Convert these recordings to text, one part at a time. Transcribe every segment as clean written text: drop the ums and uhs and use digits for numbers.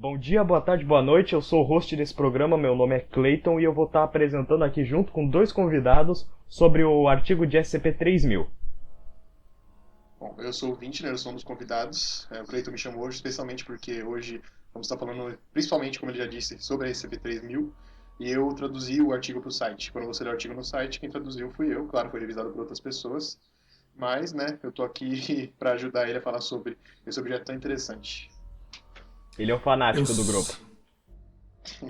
Bom dia, boa tarde, boa noite. Eu sou o host desse programa, meu nome é Clayton e eu vou estar apresentando aqui junto com dois convidados sobre o artigo de SCP-3000. Bom, eu sou o Vinte, né? Eu sou um dos convidados. O Cleiton me chamou hoje, especialmente porque hoje vamos estar falando, principalmente, como ele já disse, sobre a SCP-3000. E eu traduzi o artigo para o site. Quando você lê o artigo no site, quem traduziu fui eu. Claro, foi revisado por outras pessoas. Mas, né, eu tô aqui para ajudar ele a falar sobre esse objeto tão interessante. Ele é o Eu. fanático do grupo. s-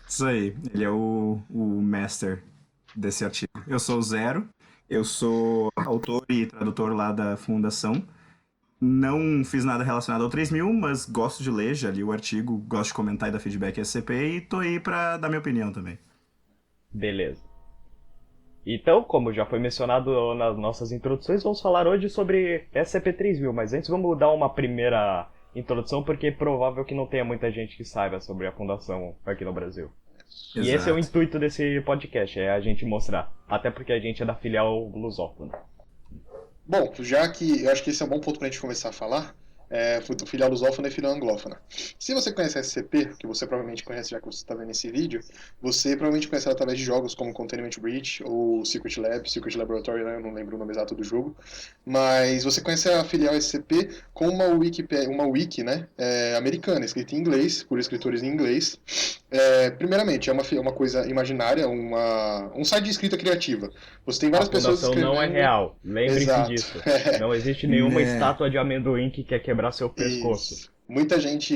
Isso aí, ele é o master desse artigo. Eu sou o Zero, eu sou autor e tradutor lá da Fundação. Não fiz nada relacionado ao 3000, mas gosto de ler, já li o artigo, gosto de comentar e dar feedback SCP e tô aí pra dar minha opinião também. Beleza. Então, como já foi mencionado nas nossas introduções, vamos falar hoje sobre SCP-3000, mas antes vamos dar uma primeira introdução porque é provável que não tenha muita gente que saiba sobre a Fundação aqui no Brasil. E esse é o Exato. intuito desse podcast, é a gente mostrar. Até porque a gente é da filial lusófona. Bom, já que eu acho que esse é um bom ponto para a gente começar a falar, filial lusófona e filial anglófona. Se você conhece a SCP, que você provavelmente conhece já que você está vendo esse vídeo, você provavelmente conhece ela através de jogos como Containment Breach ou Secret Lab, Secret Laboratory, né? Eu não lembro o nome exato do jogo. Mas você conhece a filial SCP com uma wiki, né, americana, escrita em inglês, por escritores em inglês. Primeiramente, é uma coisa imaginária, um site de escrita criativa. Você tem A várias pessoas fundação não é escrevendo. real, lembrem-se Exato. disso. Não existe nenhuma Né. estátua de amendoim que quer quebrar seu pescoço. Isso. Muita gente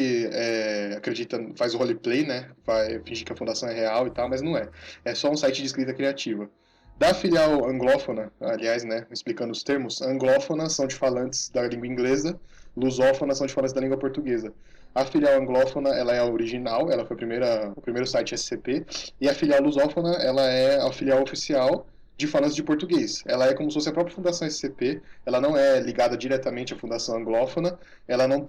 acredita, faz o roleplay, né? Vai fingir que a fundação é real e tal, mas não é. É só um site de escrita criativa. Da filial anglófona, aliás, né, explicando os termos, anglófona são de falantes da língua inglesa, lusófona são de falantes da língua portuguesa. A filial anglófona, ela é a original, ela foi o primeiro site SCP, e a filial lusófona, ela é a filial oficial de falantes de português. Ela é como se fosse a própria Fundação SCP, ela não é ligada diretamente à Fundação Anglófona, ela não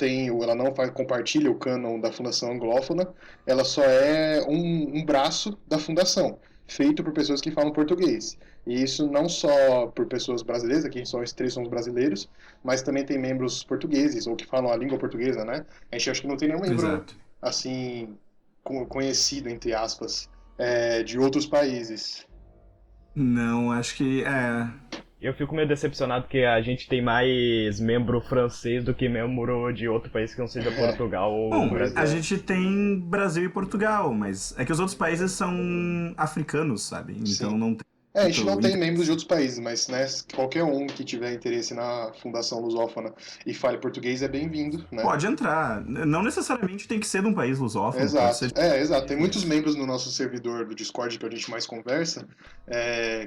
compartilha o cânon da Fundação Anglófona, ela só é um braço da Fundação, feito por pessoas que falam português. E isso não só por pessoas brasileiras, aqui só os três somos brasileiros, mas também tem membros portugueses, ou que falam a língua portuguesa, né? A gente acha que não tem nenhum membro, Exato. assim, conhecido, entre aspas, de outros países. Não, acho que é. Eu fico meio decepcionado que a gente tem mais membro francês do que membro de outro país que não seja Portugal ou Bom, Pois a Brasil. é. gente tem Brasil e Portugal, mas é que os outros países são africanos, sabe? Então Sim. não tem A gente muito não tem membros de interesse. outros países, mas né, qualquer um que tiver interesse na Fundação Lusófona e fale português é bem-vindo, né? Pode entrar. Não necessariamente tem que ser de um país lusófono, pode ser Exato. de outro Exato. país Tem muitos mesmo. membros no nosso servidor do Discord que a gente mais conversa,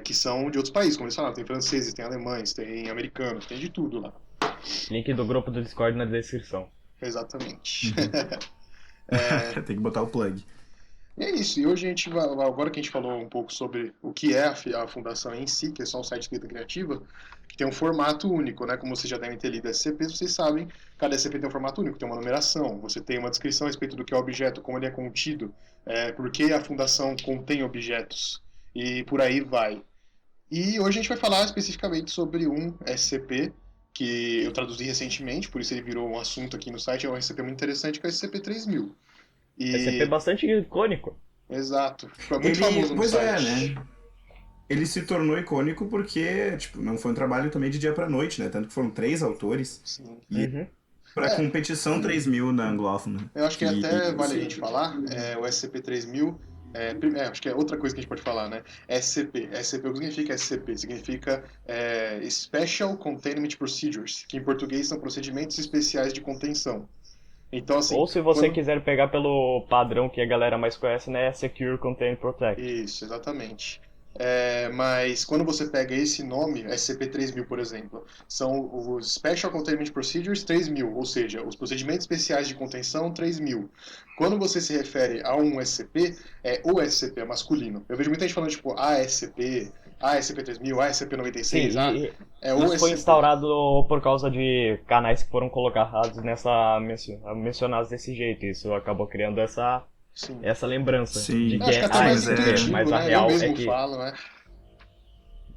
que são de outros países, como eles falaram. Tem franceses, tem alemães, tem americanos, tem de tudo lá. Link do grupo do Discord na descrição. Exatamente. Uhum. Tem que botar o plug. E é isso. E hoje a gente vai, agora que a gente falou um pouco sobre o que é a fundação em si, que é só um site de escrita criativa, que tem um formato único, né? Como vocês já devem ter lido SCP, vocês sabem, cada SCP tem um formato único, tem uma numeração, você tem uma descrição a respeito do que é o objeto, como ele é contido, por que a fundação contém objetos, e por aí vai. E hoje a gente vai falar especificamente sobre um SCP que eu traduzi recentemente, por isso ele virou um assunto aqui no site, é um SCP muito interessante, que é o SCP-3000. SCP é E bastante icônico. exato. Foi muito Ele, famoso no pois é, site. né? Ele se tornou icônico porque, tipo, não foi um trabalho também de dia pra noite, né? Tanto que foram três autores Sim. e Uhum. pra É, competição 3000 na anglófona. eu acho que Que até vale a gente falar, o SCP-3000, acho que é outra coisa que a gente pode falar, né? SCP. SCP, o que significa SCP? Significa Special Containment Procedures, que em português são procedimentos especiais de contenção. Então, assim, Ou se você quando... quiser pegar pelo padrão que a galera mais conhece, né? Secure, Contain, Protect. Isso, exatamente. Mas quando você pega esse nome, SCP-3000, por exemplo, são os Special Containment Procedures 3000, ou seja, os procedimentos especiais de contenção 3000. Quando você se refere a um SCP, é o SCP, é masculino. Eu vejo muita gente falando, tipo, ASCP, ASCP-3000, Sim, ASCP-96, é o isso foi SCP. instaurado por causa de canais que foram colocados mencionados desse jeito. Isso acabou criando Sim. essa lembrança de Sim. Eu que acho que é é até mais Mas é. ASCP, intuitivo, mas a né? Eu real é mesmo que falo, né?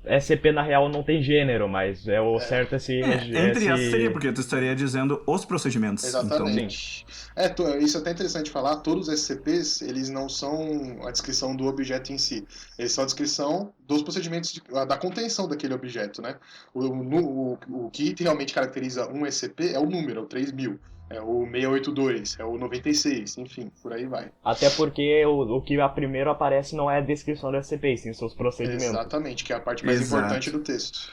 SCP na real não tem gênero, mas é o certo Entre as seria, porque tu estaria dizendo os procedimentos. Exatamente. Isso é até interessante falar, todos os SCPs, eles não são a descrição do objeto em si, eles são a descrição dos procedimentos da contenção daquele objeto, né? O que realmente caracteriza um SCP é o número, é o 3000, é o 682, é o 96, enfim, por aí vai. Até porque o que primeiro aparece não é a descrição do SCP, sim seus procedimentos. Exatamente, que é a parte mais importante do texto.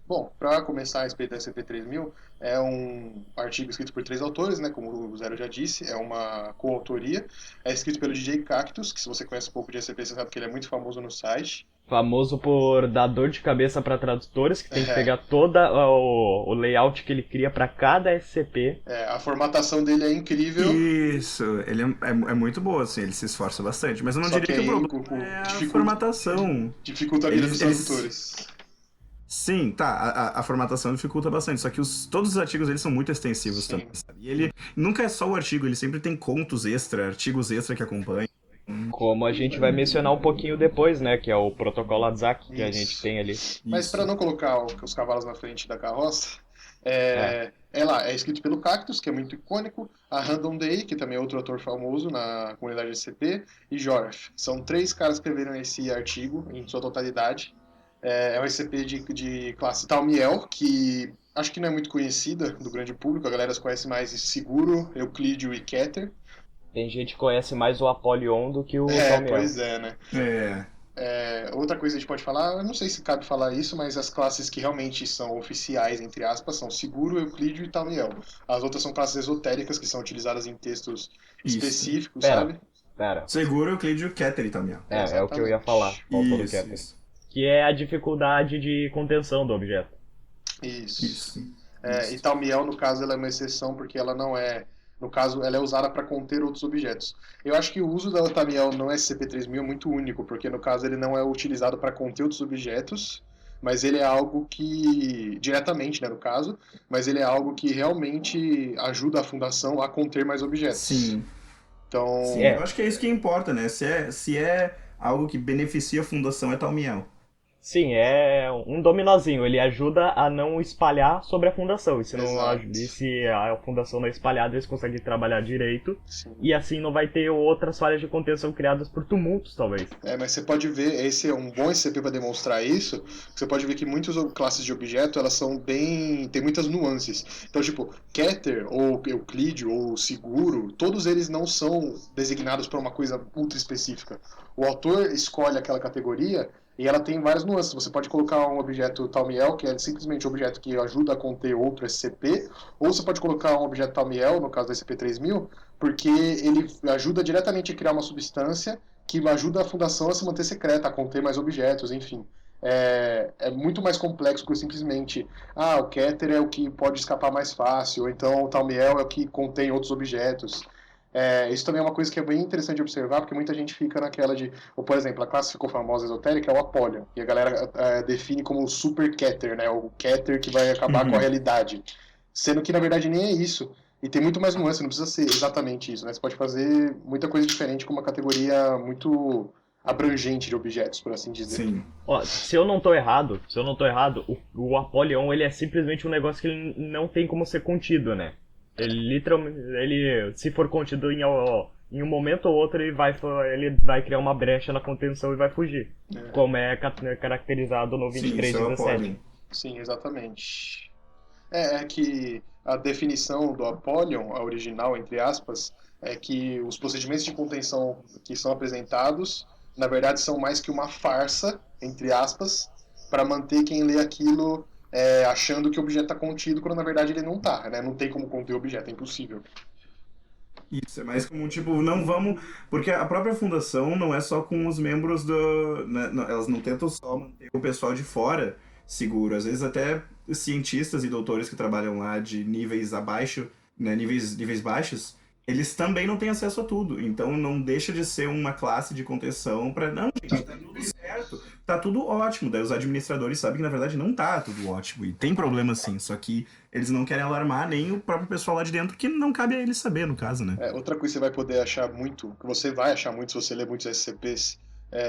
Bom, para começar a respeito da SCP-3000, é um artigo escrito por 3 autores, né, como o Zero já disse, é uma coautoria, é escrito pelo DJ Cactus, que se você conhece um pouco de SCP, você sabe que ele é muito famoso no site. Famoso por dar dor de cabeça para tradutores, que tem que pegar todo o layout que ele cria para cada SCP. A formatação dele é incrível. Isso, ele é muito boa, assim, ele se esforça bastante, mas eu não diria que o problema é a formatação. Dificulta a vida dos tradutores. Sim, tá, a formatação dificulta bastante, só que todos os artigos eles são muito extensivos também, sabe? E ele nunca é só o artigo, ele sempre tem contos extra, artigos extra que acompanham. Como a gente vai mencionar um pouquinho depois, né, que é o protocolo Atzak que a gente tem ali. Mas para não colocar os cavalos na frente da carroça, é escrito pelo Cactus, que é muito icônico, a Random Day, que também é outro autor famoso na comunidade SCP, e Joraf. São 3 caras que escreveram esse artigo em sua totalidade. É um SCP de classe Talmiel, que acho que não é muito conhecida do grande público, a galera conhece mais Seguro, Euclídeo e Keter. Tem gente que conhece mais o Apollyon do que o Talmiel. Pois é, né? Outra coisa que a gente pode falar, eu não sei se cabe falar isso, mas as classes que realmente são oficiais, entre aspas, são Seguro, Euclídeo e Talmiel. As outras são classes esotéricas que são utilizadas em textos específicos, sabe? Seguro, Euclídeo, Keter e Talmiel. É o que eu ia falar, faltou do Keter. Que é a dificuldade de contenção do objeto. Isso. E Talmiel, no caso, ela é uma exceção porque ela não é... No caso, ela é usada para conter outros objetos. Eu acho que o uso da Talmiel no SCP-3000 é muito único, porque no caso ele não é utilizado para conter outros objetos, mas ele é algo que... Diretamente, né, no caso, mas ele é algo que realmente ajuda a Fundação a conter mais objetos. Sim. Então... Sim, eu acho que é isso que importa, né? Se é algo que beneficia a Fundação, é Talmiel. Sim, é um dominozinho, ele ajuda a não espalhar sobre a fundação. E se a fundação não é espalhada, eles conseguem trabalhar direito. Sim. E assim não vai ter outras falhas de contenção criadas por tumultos, talvez. Mas você pode ver, esse é um bom SCP para demonstrar isso. Você pode ver que muitas classes de objeto, elas são tem muitas nuances. Então, tipo, Keter, ou Euclídeo, ou Seguro, todos eles não são designados para uma coisa ultra específica. O autor escolhe aquela categoria e ela tem várias nuances. Você pode colocar um objeto Talmiel, que é simplesmente um objeto que ajuda a conter outro SCP, ou você pode colocar um objeto Talmiel, no caso do SCP-3000, porque ele ajuda diretamente a criar uma substância que ajuda a Fundação a se manter secreta, a conter mais objetos, enfim. É muito mais complexo que simplesmente o Keter é o que pode escapar mais fácil, ou então o Talmiel é o que contém outros objetos. Isso também é uma coisa que é bem interessante de observar, porque muita gente fica naquela ou, por exemplo, a classe que ficou famosa esotérica é o Apollyon, e a galera define como o Super Keter, né, o Keter que vai acabar com a realidade, sendo que na verdade nem é isso, e tem muito mais nuance, não precisa ser exatamente isso, né, você pode fazer muita coisa diferente com uma categoria muito abrangente de objetos, por assim dizer. Sim. Se eu não tô errado, o Apollyon, ele é simplesmente um negócio que ele não tem como ser contido, né? Ele literalmente, se for contido em um momento ou outro, ele vai criar uma brecha na contenção e vai fugir. Como é caracterizado no 2317. Sim, exatamente. É que a definição do Apollyon, a original, entre aspas, é que os procedimentos de contenção que são apresentados, na verdade, são mais que uma farsa, entre aspas, para manter quem lê aquilo... achando que o objeto está contido, quando na verdade ele não está, né? Não tem como conter o objeto, é impossível. Isso, é mais como, tipo, não vamos... Porque a própria fundação não é só com os membros do... Né? Elas não tentam só manter o pessoal de fora seguro. Às vezes até cientistas e doutores que trabalham lá de níveis abaixo, né? níveis baixos, eles também não têm acesso a tudo. Então não deixa de ser uma classe de contenção para... Não, gente, tá tudo certo. Tá tudo ótimo. Daí os administradores sabem que na verdade não tá tudo ótimo. E tem problema sim, só que eles não querem alarmar nem o próprio pessoal lá de dentro, que não cabe a eles saber, no caso, né? Outra coisa que você vai poder achar muito, que você vai achar muito se você ler muitos SCPs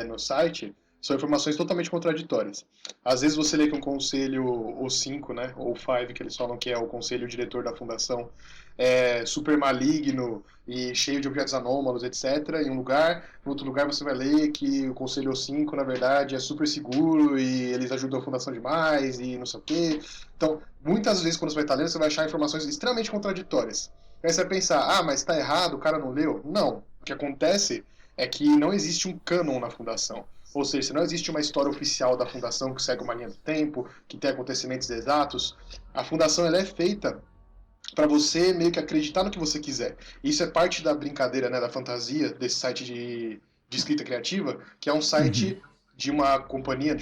no site, são informações totalmente contraditórias. Às vezes você lê que um conselho, ou 5, né, ou 5, que eles falam que é o conselho diretor da fundação, é super maligno e cheio de objetos anômalos, etc., em um lugar. Em outro lugar você vai ler que o conselho 5, na verdade, é super seguro e eles ajudam a fundação demais e não sei o quê. Então, muitas vezes, quando você vai estar lendo, você vai achar informações extremamente contraditórias. Aí você vai pensar, mas está errado, o cara não leu? Não. O que acontece é que não existe um cânon na fundação. Ou seja, se não existe uma história oficial da fundação que segue uma linha do tempo, que tem acontecimentos exatos, a fundação ela é feita para você meio que acreditar no que você quiser. Isso é parte da brincadeira, né, da fantasia desse site de escrita criativa, que é um site de uma companhia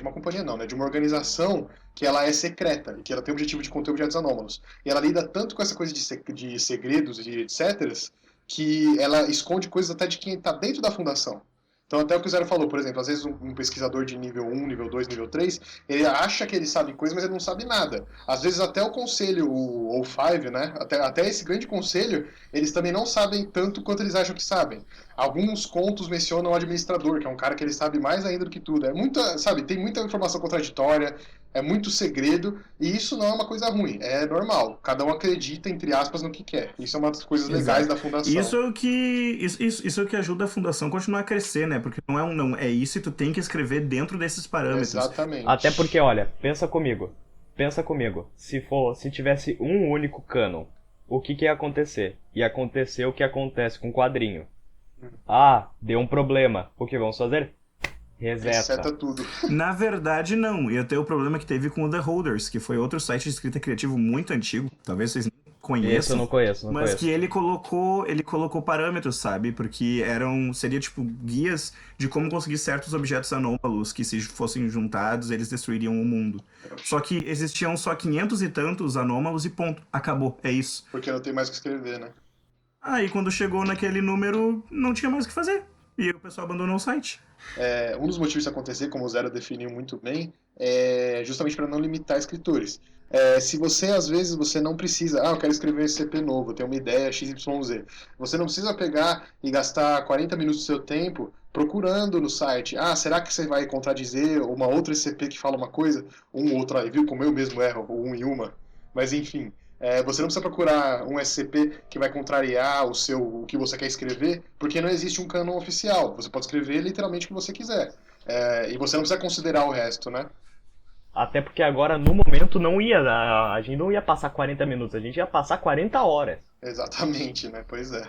não, né, de uma organização que ela é secreta e que ela tem o objetivo de conter objetos anômalos. E ela lida tanto com essa coisa de segredos e etc., que ela esconde coisas até de quem está dentro da fundação. Então, até o que o Zero falou, por exemplo, às vezes um pesquisador de nível 1, nível 2, nível 3, ele acha que ele sabe coisa, mas ele não sabe nada. Às vezes até o conselho, o O5, né, até esse grande conselho, eles também não sabem tanto quanto eles acham que sabem. Alguns contos mencionam o administrador, que é um cara que ele sabe mais ainda do que tudo. É muita, sabe, tem muita informação contraditória, é muito segredo, e isso não é uma coisa ruim, é normal. Cada um acredita, entre aspas, no que quer. Isso é uma das coisas legais da fundação. Isso é o que ajuda a fundação a continuar a crescer, né? Porque não é um não, é isso e tu tem que escrever dentro desses parâmetros. Exatamente. Até porque, olha, pensa comigo. Se tivesse um único cânon, o que ia acontecer? Ia acontecer o que acontece com o quadrinho. Deu um problema. O que vamos fazer? Reseta tudo. Na verdade, não. Ia ter o problema que teve com o The Holders, que foi outro site de escrita criativo muito antigo. Talvez vocês não conheçam. Esse eu não conheço. Mas que ele colocou parâmetros, sabe? Porque seria tipo guias de como conseguir certos objetos anômalos que, se fossem juntados, eles destruiriam o mundo. Só que existiam só 500 e tantos anômalos e ponto. Acabou. É isso. Porque não tem mais o que escrever, né? Aí quando chegou naquele número, não tinha mais o que fazer. E o pessoal abandonou o site. Um dos motivos disso acontecer, como o Zero definiu muito bem, é justamente para não limitar escritores. Se você, às vezes, você não precisa, eu quero escrever esse CP novo, tenho uma ideia XYZ. Você não precisa pegar e gastar 40 minutos do seu tempo procurando no site. Será que você vai contradizer uma outra SCP que fala uma coisa? Outro aí, viu? Como eu mesmo erro, um e uma. Mas, enfim, você não precisa procurar um SCP que vai contrariar o que você quer escrever, porque não existe um cânon oficial. Você pode escrever literalmente o que você quiser. E você não precisa considerar o resto, né? Até porque agora, no momento, a gente não ia passar 40 minutos, a gente ia passar 40 horas. Exatamente, né? Pois é.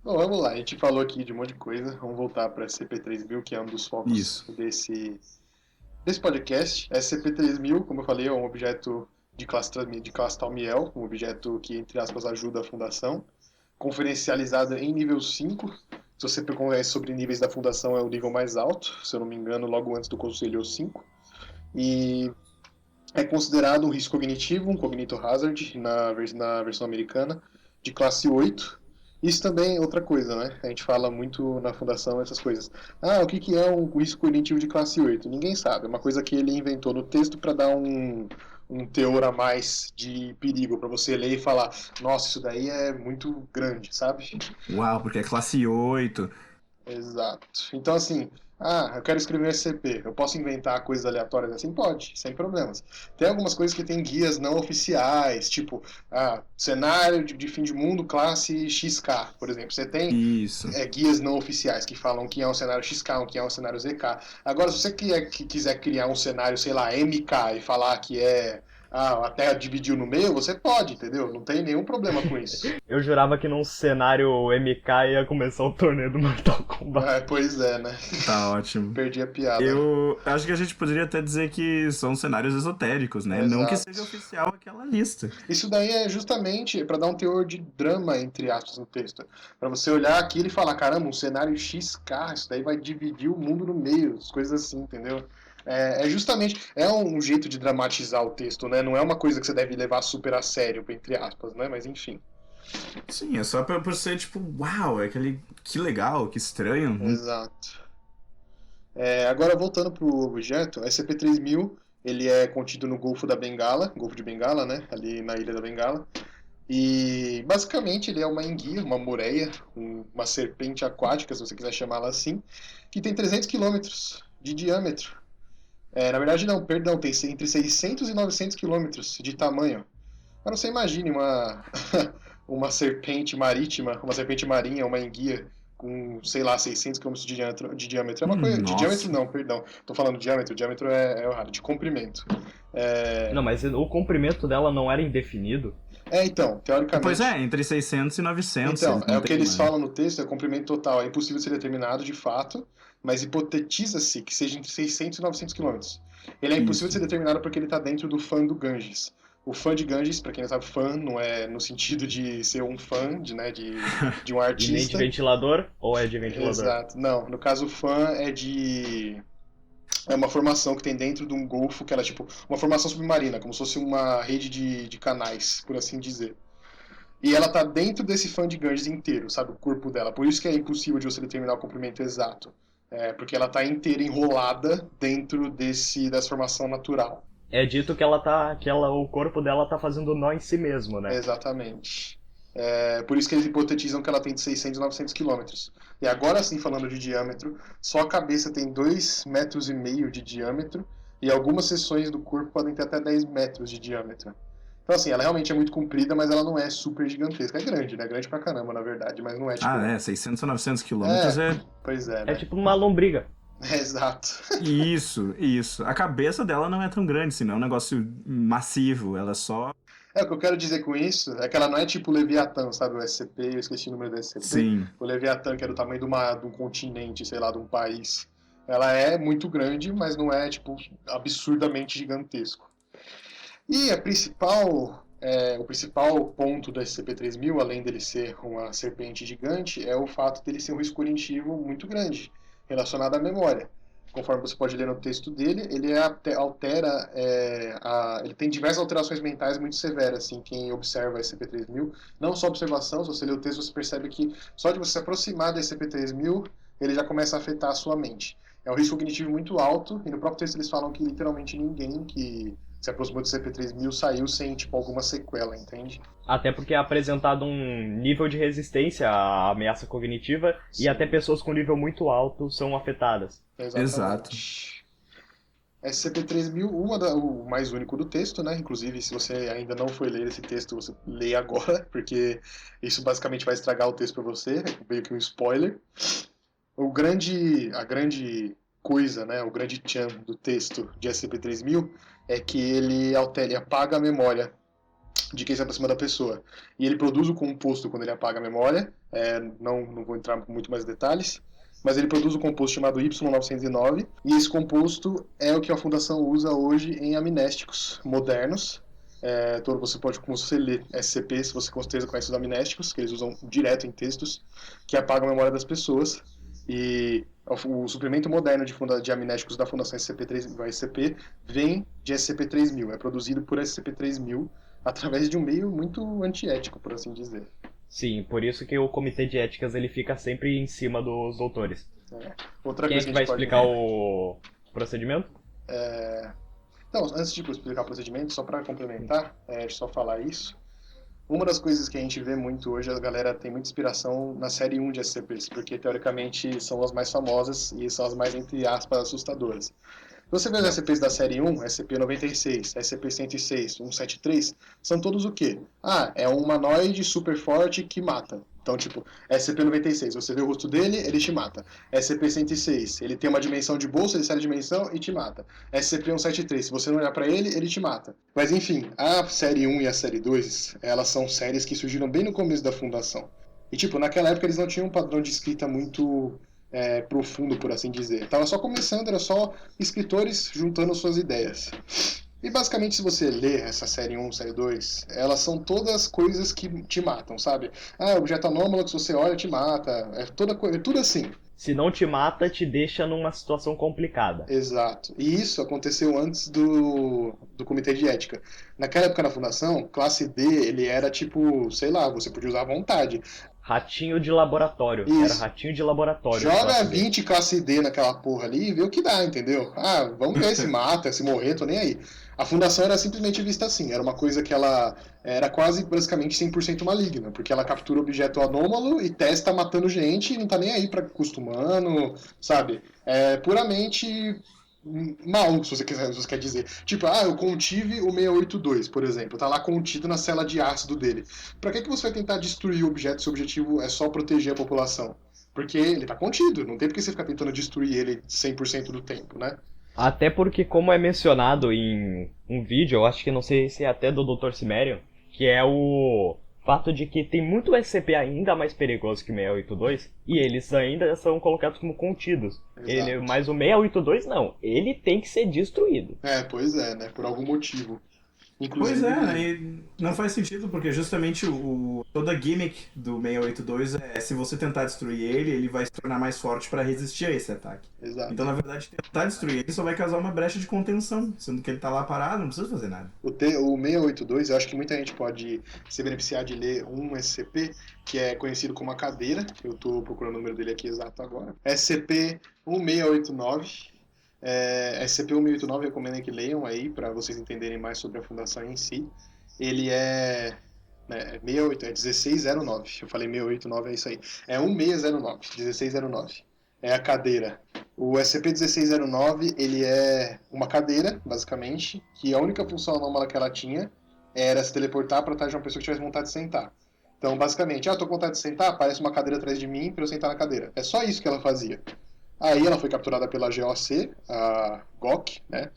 Bom, vamos lá. A gente falou aqui de um monte de coisa. Vamos voltar para SCP-3000, que é um dos focos desse podcast. SCP-3000, como eu falei, é um objeto de classe Talmiel, um objeto que, entre aspas, ajuda a fundação, conferencializada em nível 5. Se você conhece sobre níveis da fundação, é o nível mais alto, se eu não me engano, logo antes do Conselho 5. E é considerado um risco cognitivo, um cognitive hazard, na versão americana, de classe 8. Isso também é outra coisa, né? A gente fala muito na fundação essas coisas. O que é um risco cognitivo de classe 8? Ninguém sabe. É uma coisa que ele inventou no texto para dar um teor a mais de perigo, para você ler e falar, nossa, isso daí é muito grande, sabe? Uau, porque é classe 8. Exato. Então, assim, eu quero escrever um SCP, eu posso inventar coisas aleatórias assim? Pode, sem problemas. Tem algumas coisas que tem guias não oficiais, tipo, cenário de fim de mundo classe XK, por exemplo. Você tem guias não oficiais que falam que é um cenário XK, que é um cenário ZK. Agora, se você quiser criar um cenário, sei lá, MK e falar que é a Terra dividiu no meio, você pode, entendeu? Não tem nenhum problema com isso. Eu jurava que num cenário MK ia começar o torneio do Mortal Kombat. Pois é, né? Tá ótimo. Perdi a piada. Eu acho que a gente poderia até dizer que são cenários esotéricos, né? Exato. Não que seja oficial aquela lista. Isso daí é justamente para dar um teor de drama, entre aspas, no texto. Para você olhar aquilo e falar, caramba, um cenário XK, isso daí vai dividir o mundo no meio, as coisas assim, entendeu? Justamente, um jeito de dramatizar o texto, né? Não é uma coisa que você deve levar super a sério, entre aspas, né? Mas enfim. Sim, é só por ser tipo, uau, que legal, que estranho. Exato. Agora, voltando pro objeto, SCP-3000, ele é contido no Golfo de Bengala, né? Ali na Ilha da Bengala. E, basicamente, ele é uma enguia, uma moreia, uma serpente aquática, se você quiser chamá-la assim, que tem 300 km de diâmetro. Na verdade, não, perdão, tem entre 600 e 900 quilômetros de tamanho. Agora você imagine uma serpente marítima, uma serpente marinha, uma enguia com, sei lá, 600 quilômetros de diâmetro. É uma coisa. De diâmetro Nossa. não, perdão. Tô falando diâmetro. Diâmetro é errado. De comprimento. Não, mas o comprimento dela não era indefinido. Então, Pois teoricamente. é, entre 600 e 900. Então, Eles é não o que têm eles uma... falam no texto, é comprimento total. É impossível ser determinado de fato, mas hipotetiza-se que seja entre 600 e 900 quilômetros. Ele é impossível de Isso. ser determinado porque ele está dentro do fã do Ganges. O fã de Ganges, para quem não sabe, fã não é no sentido de ser um fã, de um E nem de artista. ventilador, ou é de ventilador? Exato. Não, no caso, fã é uma formação que tem dentro de um golfo, que ela é tipo uma formação submarina, como se fosse uma rede de canais, por assim dizer. E ela tá dentro desse fã de Ganges inteiro, sabe? O corpo dela. Por isso que é impossível de você determinar o comprimento exato. Porque ela tá inteira enrolada dentro dessa formação natural. É dito que o corpo dela tá fazendo nó em si mesmo, né? Exatamente. Por isso que eles hipotetizam que ela tem de 600 a 900 quilômetros. E agora sim, falando de diâmetro, só a cabeça tem 2,5 metros de diâmetro e algumas seções do corpo podem ter até 10 metros de diâmetro. Então, assim, ela realmente é muito comprida, mas ela não é super gigantesca. É grande, né? Grande pra caramba, na verdade, mas não é tipo. 600 a 900 quilômetros É, é... pois é, É né? tipo uma lombriga. Exato. Isso, isso. A cabeça dela não é tão grande, senão é um negócio massivo. Ela só... O que eu quero dizer com isso é que ela não é tipo o Leviatã, sabe? O SCP, eu esqueci o número do SCP. Sim. O Leviatã, que é do tamanho de um continente, sei lá, de um país. Ela é muito grande, mas não é, tipo, absurdamente gigantesco. E o principal ponto do SCP-3000, além dele ser uma serpente gigante, é o fato dele ser um risco cognitivo muito grande, relacionado à memória. Conforme você pode ler no texto dele, ele altera, ele tem diversas alterações mentais muito severas, assim, quem observa SCP-3000. Não só observação, se você ler o texto, você percebe que só de você se aproximar do SCP-3000, ele já começa a afetar a sua mente. É um risco cognitivo muito alto, e no próprio texto eles falam que literalmente ninguém que se aproximou do SCP-3000 saiu sem, tipo, alguma sequela, entende? Até porque é apresentado um nível de resistência à ameaça cognitiva Sim. e até pessoas com nível muito alto são afetadas. Exatamente. SCP-3000, o mais único do texto, né? Inclusive, se você ainda não foi ler esse texto, você lê agora, porque isso basicamente vai estragar o texto para você, é meio que um spoiler. A grande coisa, né? O grande tchan do texto de SCP-3000 é que ele apaga a memória de quem se aproxima da pessoa. E ele produz o composto quando ele apaga a memória, não vou entrar com muito mais detalhes, mas ele produz um composto chamado Y909, e esse composto é o que a Fundação usa hoje em amnésticos modernos. Você pode, como você lê SCP, se você com certeza conhece os amnésticos, que eles usam direto em textos, que apagam a memória das pessoas. E o suplemento moderno de amnésticos da Fundação SCP vem de SCP-3000, é produzido por SCP-3000 através de um meio muito antiético, por assim dizer. Sim, por isso que o comitê de éticas ele fica sempre em cima dos doutores. Outra Quem é coisa que a vai gente pode... explicar o procedimento? Não, antes de explicar o procedimento, só para complementar, só falar isso. Uma das coisas que a gente vê muito hoje, a galera tem muita inspiração na série 1 de SCPs, porque teoricamente são as mais famosas e são as mais, entre aspas, assustadoras. Você vê os SCPs da série 1, SCP-96, SCP-106, 173, são todos o quê? É um humanoide super forte que mata. Então, tipo, SCP-96, você vê o rosto dele, ele te mata. SCP-106, ele tem uma dimensão de bolsa, ele sai da dimensão e te mata. SCP-173, se você não olhar pra ele, ele te mata. Mas enfim, a série 1 e a série 2, elas são séries que surgiram bem no começo da fundação. E, tipo, naquela época eles não tinham um padrão de escrita muito profundo, por assim dizer. Tava só começando, era só escritores juntando suas ideias. E basicamente, se você ler essa série 1, série 2, elas são todas coisas que te matam, sabe? Objeto anômalo que se você olha te mata. É tudo assim. Se não te mata, te deixa numa situação complicada. Exato. E isso aconteceu antes do comitê de ética. Naquela época na fundação, classe D, ele era tipo, sei lá, você podia usar à vontade. Ratinho de laboratório. Isso. Era ratinho de laboratório. Joga 20 classe D naquela porra ali e vê o que dá, entendeu? Vamos ver se mata, se morrer, tô nem aí. A fundação era simplesmente vista assim, era uma coisa que ela era quase basicamente 100% maligna, porque ela captura objeto anômalo e testa matando gente e não tá nem aí pra custo humano, sabe? É puramente mal, se você quer dizer. Tipo, eu contive o 682, por exemplo, tá lá contido na cela de ácido dele. Pra que você vai tentar destruir o objeto se o objetivo é só proteger a população? Porque ele tá contido, não tem por que você ficar tentando destruir ele 100% do tempo, né? Até porque, como é mencionado em um vídeo, eu acho que não sei se é até do Dr. Cimério, que é o fato de que tem muito SCP ainda mais perigoso que o 682 e eles ainda são colocados como contidos. Exato. Mas o 682 não, ele tem que ser destruído. Pois é, né? Por algum motivo. Pois é, né? Inclusive, E não faz sentido, porque justamente toda a gimmick do 682 é se você tentar destruir ele, ele vai se tornar mais forte para resistir a esse ataque. Então, exato. na verdade, tentar destruir ele só vai causar uma brecha de contenção, sendo que ele tá lá parado, não precisa fazer nada. O 682, eu acho que muita gente pode se beneficiar de ler um SCP, que é conhecido como a cadeira. Eu estou procurando o número dele aqui exato agora. SCP-1689. SCP-1689, recomendo que leiam aí, para vocês entenderem mais sobre a fundação em si. Ele é 1609. Eu falei 689, é isso aí. É 1609, 1609. É a cadeira. O SCP-1609, ele é uma cadeira, basicamente, que a única função anômala que ela tinha era se teleportar para trás de uma pessoa que tivesse vontade de sentar. Então, basicamente, tô com vontade de sentar, aparece uma cadeira atrás de mim para eu sentar na cadeira. É só isso que ela fazia. Aí ela foi capturada pela GOC, a GOC, né?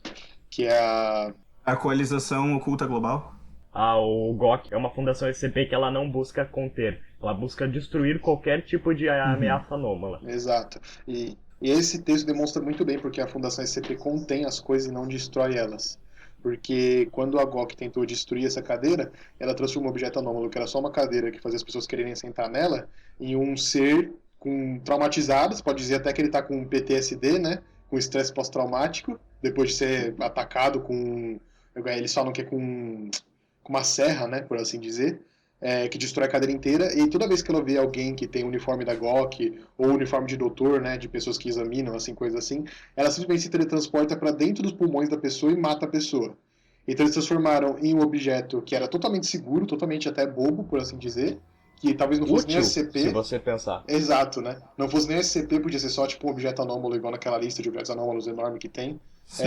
Que é a... A coalização oculta global? O GOC é uma fundação SCP que ela não busca conter, ela busca destruir qualquer tipo de ameaça anômala. Exato. E esse texto demonstra muito bem porque a Fundação SCP contém as coisas e não destrói elas. Porque quando a GOC tentou destruir essa cadeira, ela transformou um objeto anômalo, que era só uma cadeira que fazia as pessoas quererem sentar nela, em um ser traumatizado, você pode dizer até que ele está com PTSD, né? Com estresse pós-traumático, depois de ser atacado com... Eles falam que é com uma serra, né? Por assim dizer. Que destrói a cadeira inteira, e toda vez que ela vê alguém que tem o uniforme da GOC, ou uniforme de doutor, né, de pessoas que examinam, assim, coisas assim, ela simplesmente se teletransporta para dentro dos pulmões da pessoa e mata a pessoa. Então eles transformaram em um objeto que era totalmente seguro, totalmente até bobo, por assim dizer, que talvez não fosse nem Útil, se SCP. você pensar. Exato, né? Não fosse nem SCP, podia ser só tipo um objeto anômalo, igual naquela lista de objetos anômalos enorme que tem. Sim.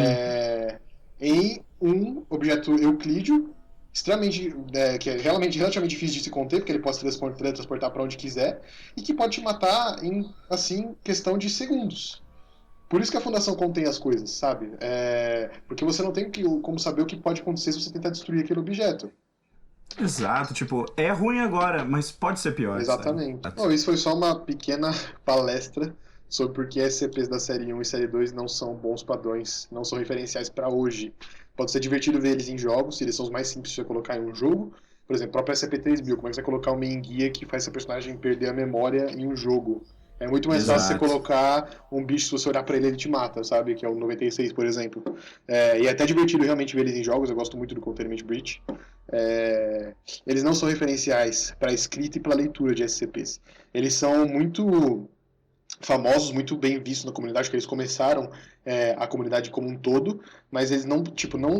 Em um objeto euclídeo, extremamente, que é relativamente difícil de se conter, porque ele pode se teletransportar para onde quiser, e que pode te matar em, assim, questão de segundos. Por isso que a Fundação contém as coisas, sabe? Porque você não tem como saber o que pode acontecer se você tentar destruir aquele objeto. Exato, tipo, é ruim agora, mas pode ser pior, Exatamente. sabe? Bom, isso foi só uma pequena palestra sobre por que SCPs da série 1 e série 2 não são bons padrões, não são referenciais para hoje. Pode ser divertido ver eles em jogos, eles são os mais simples de você colocar em um jogo. Por exemplo, o próprio SCP-3000, como é que você vai colocar uma enguia que faz seu personagem perder a memória em um jogo? É muito mais fácil você Exato. colocar um bicho, se você olhar pra ele te mata, sabe? Que é o 96, por exemplo. E é até divertido realmente ver eles em jogos, eu gosto muito do Containment Breach. Eles não são referenciais para escrita e para leitura de SCPs. Eles são muito famosos, muito bem vistos na comunidade, que eles começaram a comunidade como um todo, mas eles não, tipo, não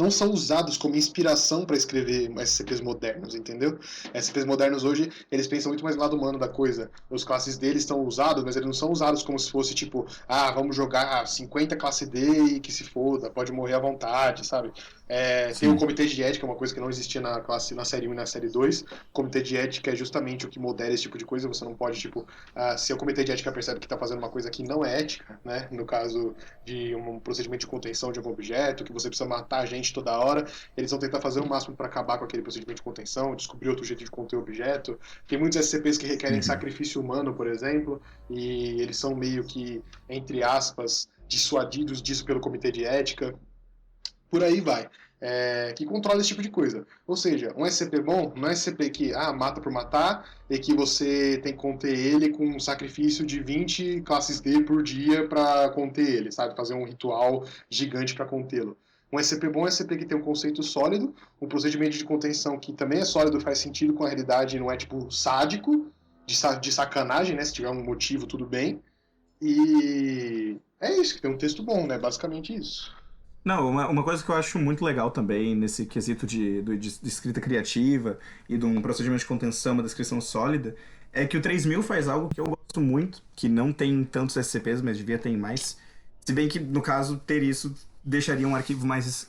são usados como inspiração para escrever SCPs modernos, entendeu? SCPs modernos hoje, eles pensam muito mais no lado humano da coisa. Os classes deles estão usados, mas eles não são usados como se fosse, tipo, vamos jogar 50 classe D e que se foda, pode morrer à vontade, sabe? Tem o comitê de ética, uma coisa que não existia na série 1 e na série 2. O comitê de ética é justamente o que modera esse tipo de coisa. Você não pode, tipo, se o comitê de ética percebe que está fazendo uma coisa que não é ética, né? No caso de um procedimento de contenção de algum objeto, que você precisa matar a gente toda hora, eles vão tentar fazer o máximo para acabar com aquele procedimento de contenção, descobrir outro jeito de conter o objeto. Tem muitos SCPs que requerem sacrifício humano, por exemplo, e eles são meio que, entre aspas, dissuadidos disso pelo comitê de ética. Por aí vai. Que controla esse tipo de coisa. Ou seja, um SCP bom não é SCP que mata por matar e que você tem que conter ele com um sacrifício de 20 classes D por dia para conter ele, sabe? Fazer um ritual gigante para contê-lo. Um SCP bom é um SCP que tem um conceito sólido, um procedimento de contenção que também é sólido, faz sentido com a realidade, não é tipo sádico, de sacanagem, né? Se tiver um motivo, tudo bem. E é isso, que tem um texto bom, né? Basicamente isso. Não, uma coisa que eu acho muito legal também nesse quesito de escrita criativa e de um procedimento de contenção, uma descrição sólida, é que o 3000 faz algo que eu gosto muito, que não tem tantos SCPs, mas devia ter mais, Se bem que, no caso, ter isso deixaria um artigo mais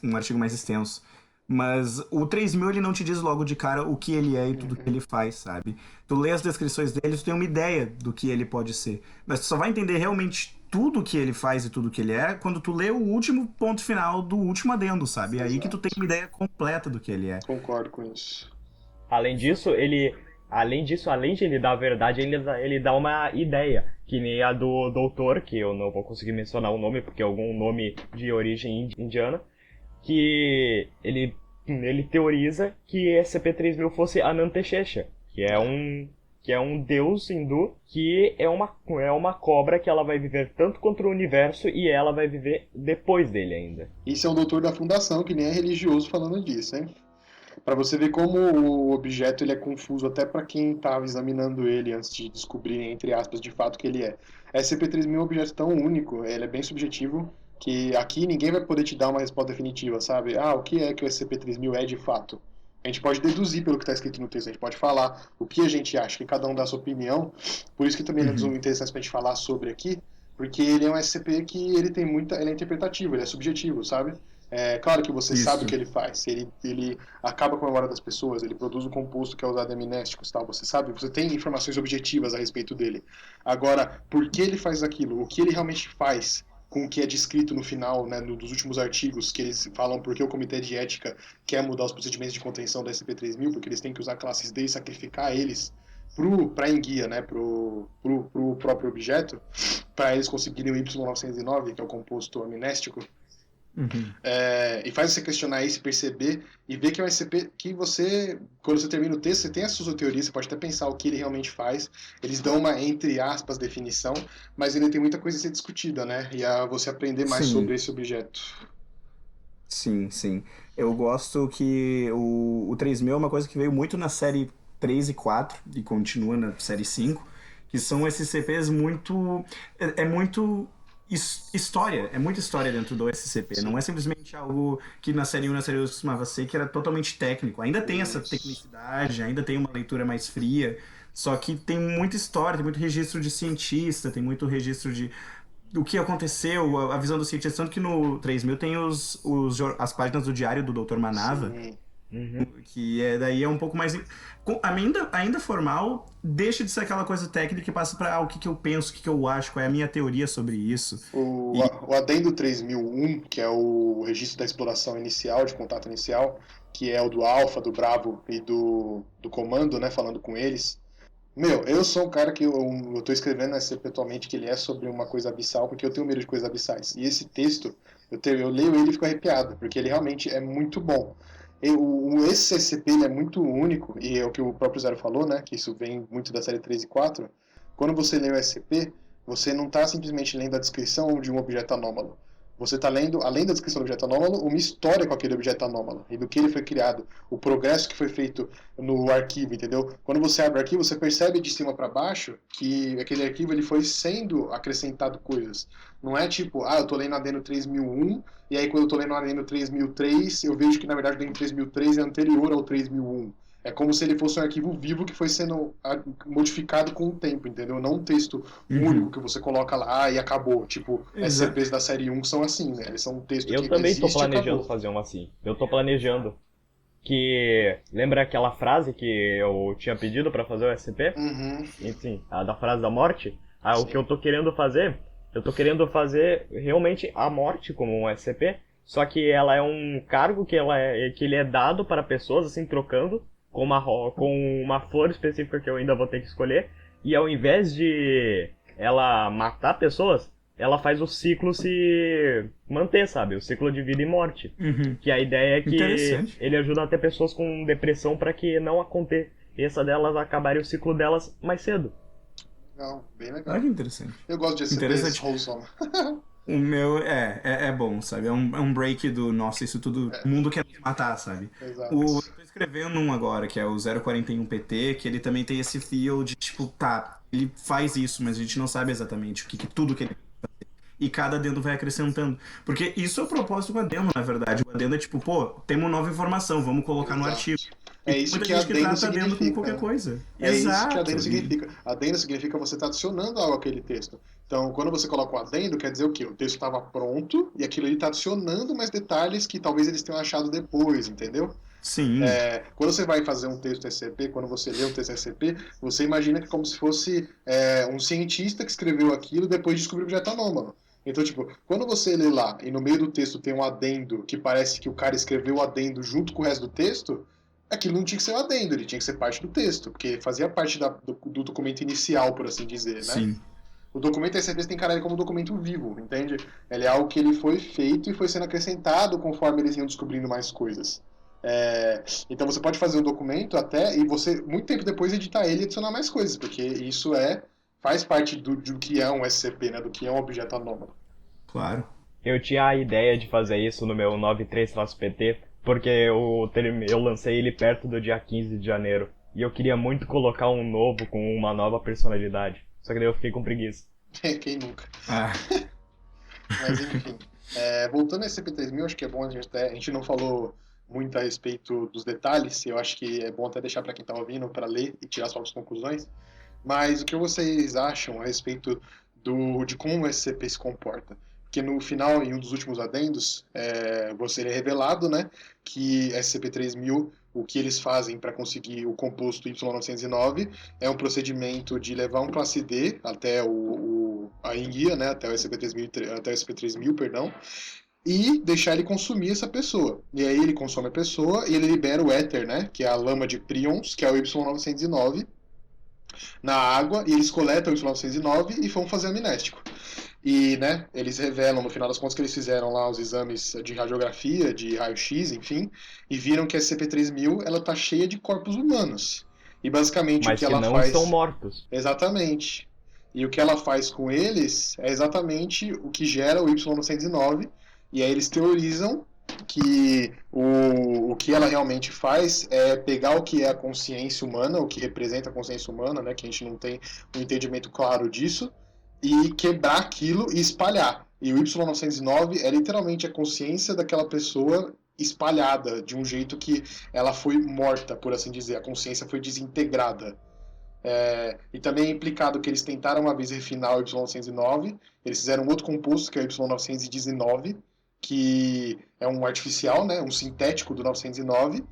extenso. Mas o 3000 ele não te diz logo de cara o que ele é e tudo que ele faz, sabe? Tu lê as descrições dele, tu tem uma ideia do que ele pode ser. Mas tu só vai entender realmente tudo que ele faz e tudo que ele é quando tu lê o último ponto final do último adendo, sabe? É aí que tu tem uma ideia completa do que ele é. Concordo com isso. Além disso, além de ele dar a verdade, ele dá uma ideia. Que nem a do doutor, que eu não vou conseguir mencionar o nome, porque é algum nome de origem indiana. Que ele teoriza que SCP-3000 fosse Ananteshesha, que é um deus hindu, que é uma cobra que ela vai viver tanto contra o universo e ela vai viver depois dele ainda. Isso é um doutor da fundação, que nem é religioso falando disso, hein? Para você ver como o objeto ele é confuso até para quem estava examinando ele antes de descobrir, entre aspas, de fato que ele é. SCP-3000 é um objeto tão único, ele é bem subjetivo, que aqui ninguém vai poder te dar uma resposta definitiva, sabe? O que é que o SCP-3000 é de fato? A gente pode deduzir pelo que está escrito no texto, a gente pode falar o que a gente acha, que cada um dá a sua opinião, por isso que também é interessante pra gente falar sobre aqui, porque ele é um SCP que ele é interpretativo, ele é subjetivo, sabe? É claro que você sabe o que ele faz, ele acaba com a memória das pessoas, ele produz um composto que é usado em amnésticos, tal, você sabe, você tem informações objetivas a respeito dele. Agora, por que ele faz aquilo? O que ele realmente faz com o que é descrito no final, né, dos últimos artigos, que eles falam porque o Comitê de Ética quer mudar os procedimentos de contenção da SCP-3000, porque eles têm que usar classes D e sacrificar eles para enguia, né, pro próprio objeto, para eles conseguirem o Y909, que é o composto amnéstico. E faz você questionar isso, perceber e ver que é um SCP que você, quando você termina o texto, você tem a sua teoria, você pode até pensar o que ele realmente faz. Eles dão uma, entre aspas, definição, mas ainda tem muita coisa a ser discutida, né? E a você aprender mais sobre esse objeto. Sim, sim. Eu gosto que o 3000 é uma coisa que veio muito na série 3 e 4 e continua na série 5, que são esses CPs muito... É muito... história, é muita história dentro do SCP, não é simplesmente algo que na série 1 e na série 2 costumava ser, que era totalmente técnico. Ainda tem essa tecnicidade, ainda tem uma leitura mais fria, só que tem muita história, tem muito registro de cientista, tem muito registro de o que aconteceu, a visão do cientista, tanto que no 3000 tem as páginas do diário do Dr. Manava, que daí é um pouco mais... Ainda formal, deixa de ser aquela coisa técnica e passa para o que eu penso, o que eu acho, qual é a minha teoria sobre isso. O Adendo 3001, que é o registro da exploração inicial, de contato inicial, que é o do Alpha, do Bravo e do Comando, né, falando com eles. Eu sou um cara que eu tô escrevendo atualmente que ele é sobre uma coisa abissal, porque eu tenho medo de coisas abissais. E esse texto, eu leio ele e fico arrepiado, porque ele realmente é muito bom. Esse SCP ele é muito único, e é o que o próprio Zero falou, né, que isso vem muito da série 3 e 4. Quando você lê o SCP, você não está simplesmente lendo a descrição de um objeto anômalo. Você está lendo, além da descrição do objeto anômalo, uma história com aquele objeto anômalo e do que ele foi criado, o progresso que foi feito no arquivo, entendeu? Quando você abre o arquivo, você percebe de cima para baixo que aquele arquivo ele foi sendo acrescentado coisas. Não é tipo, eu tô lendo Adendo 3001 e aí quando eu tô lendo Adendo 3003, eu vejo que na verdade o Adendo 3003 é anterior ao 3001. É como se ele fosse um arquivo vivo que foi sendo modificado com o tempo, entendeu? Não um texto único que você coloca lá e acabou. Tipo, SCPs da série 1 são assim, né? Eles são um texto que Eu também tô planejando acabou. fazer uma assim. Eu tô planejando. Que... Lembra aquela frase que eu tinha pedido pra fazer o SCP? Enfim, a da frase da morte? O que eu tô querendo fazer... Eu tô querendo fazer realmente a morte como um SCP. Só que ela é um cargo que ele é dado para pessoas, assim, trocando. Com uma flor específica que eu ainda vou ter que escolher. E ao invés de ela matar pessoas, ela faz o ciclo se manter, sabe? O ciclo de vida e morte. Que a ideia é que ele ajuda até pessoas com depressão para que não aconteça delas acabarem o ciclo delas mais cedo. Legal, bem legal. Olha que interessante. Eu gosto de SCPs wholesome. O meu é bom, sabe? É um break do, nossa, isso tudo, o mundo quer me matar, sabe? Exato. Eu tô escrevendo um agora, que é o 041PT, que ele também tem esse feel de, tipo, ele faz isso, mas a gente não sabe exatamente tudo que ele vai fazer. E cada adendo vai acrescentando. Porque isso é o propósito do adendo, na verdade. O adendo é tipo, temos nova informação, vamos colocar no artigo. É tem isso muita que gente que adendo trata adendo como qualquer significa. coisa. É isso que Exato. adendo significa. Adendo significa você está adicionando algo àquele texto. Então, quando você coloca um adendo, quer dizer o quê? O texto estava pronto e aquilo ali está adicionando mais detalhes que talvez eles tenham achado depois, entendeu? Sim, Quando você vai fazer um texto SCP, quando você lê um texto SCP, você imagina que é como se fosse um cientista que escreveu aquilo e depois descobriu que já está anômalo. Então, tipo, quando você lê lá e no meio do texto tem um adendo que parece que o cara escreveu o adendo junto com o resto do texto, aquilo não tinha que ser um adendo, ele tinha que ser parte do texto, porque fazia parte do documento inicial, por assim dizer, né? sim. O documento SCP tem cara como um documento vivo, entende? Ele é algo que ele foi feito e foi sendo acrescentado conforme eles iam descobrindo mais coisas. Então você pode fazer o documento até e você, muito tempo depois, editar ele e adicionar mais coisas, porque isso faz parte do que é um SCP, né? Do que é um objeto anômalo. Claro. Eu tinha a ideia de fazer isso no meu 93-PT, porque eu lancei ele perto do dia 15 de janeiro. E eu queria muito colocar um novo com uma nova personalidade. Só que daí eu fiquei com preguiça. Quem nunca? Ah, Mas enfim. Voltando a SCP-3000, acho que é bom a gente não falou muito a respeito dos detalhes, eu acho que é bom até deixar para quem está ouvindo para ler e tirar suas conclusões. Mas o que vocês acham a respeito de como o SCP se comporta? Porque no final, em um dos últimos adendos, você é revelado, né, que SCP-3000, o que eles fazem para conseguir o composto Y909 é um procedimento de levar um classe D até a enguia, né, até o SCP-3000, perdão, e deixar ele consumir essa pessoa. E aí ele consome a pessoa e ele libera o éter, né, que é a lama de prions, que é o Y909, na água, e eles coletam o Y909 e vão fazer amnéstico. E, né, eles revelam, no final das contas, que eles fizeram lá os exames de radiografia, de raio-x, enfim, e viram que a SCP-3000, ela tá cheia de corpos humanos. E basicamente o Mas que que ela não faz... estão mortos. Exatamente. E o que ela faz com eles é exatamente o que gera o Y909, e aí eles teorizam que o que ela realmente faz é pegar o que é a consciência humana, o que representa a consciência humana, né, que a gente não tem um entendimento claro disso, e quebrar aquilo e espalhar. E o Y909 é literalmente a consciência daquela pessoa espalhada de um jeito que ela foi morta, por assim dizer, a consciência foi desintegrada. E também é implicado que eles tentaram uma vez refinar o Y909, eles fizeram um outro composto, que é o Y919, que é um artificial, né, um sintético do 909,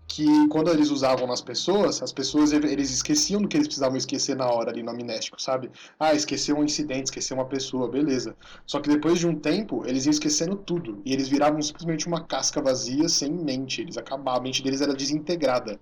que quando eles usavam nas pessoas, as pessoas eles esqueciam do que eles precisavam esquecer na hora ali no amnéstico, sabe? Ah, esqueceu um incidente, esqueceu uma pessoa, beleza. Só que depois de um tempo, eles iam esquecendo tudo, e eles viravam simplesmente uma casca vazia, sem mente, eles acabavam, a mente deles era desintegrada.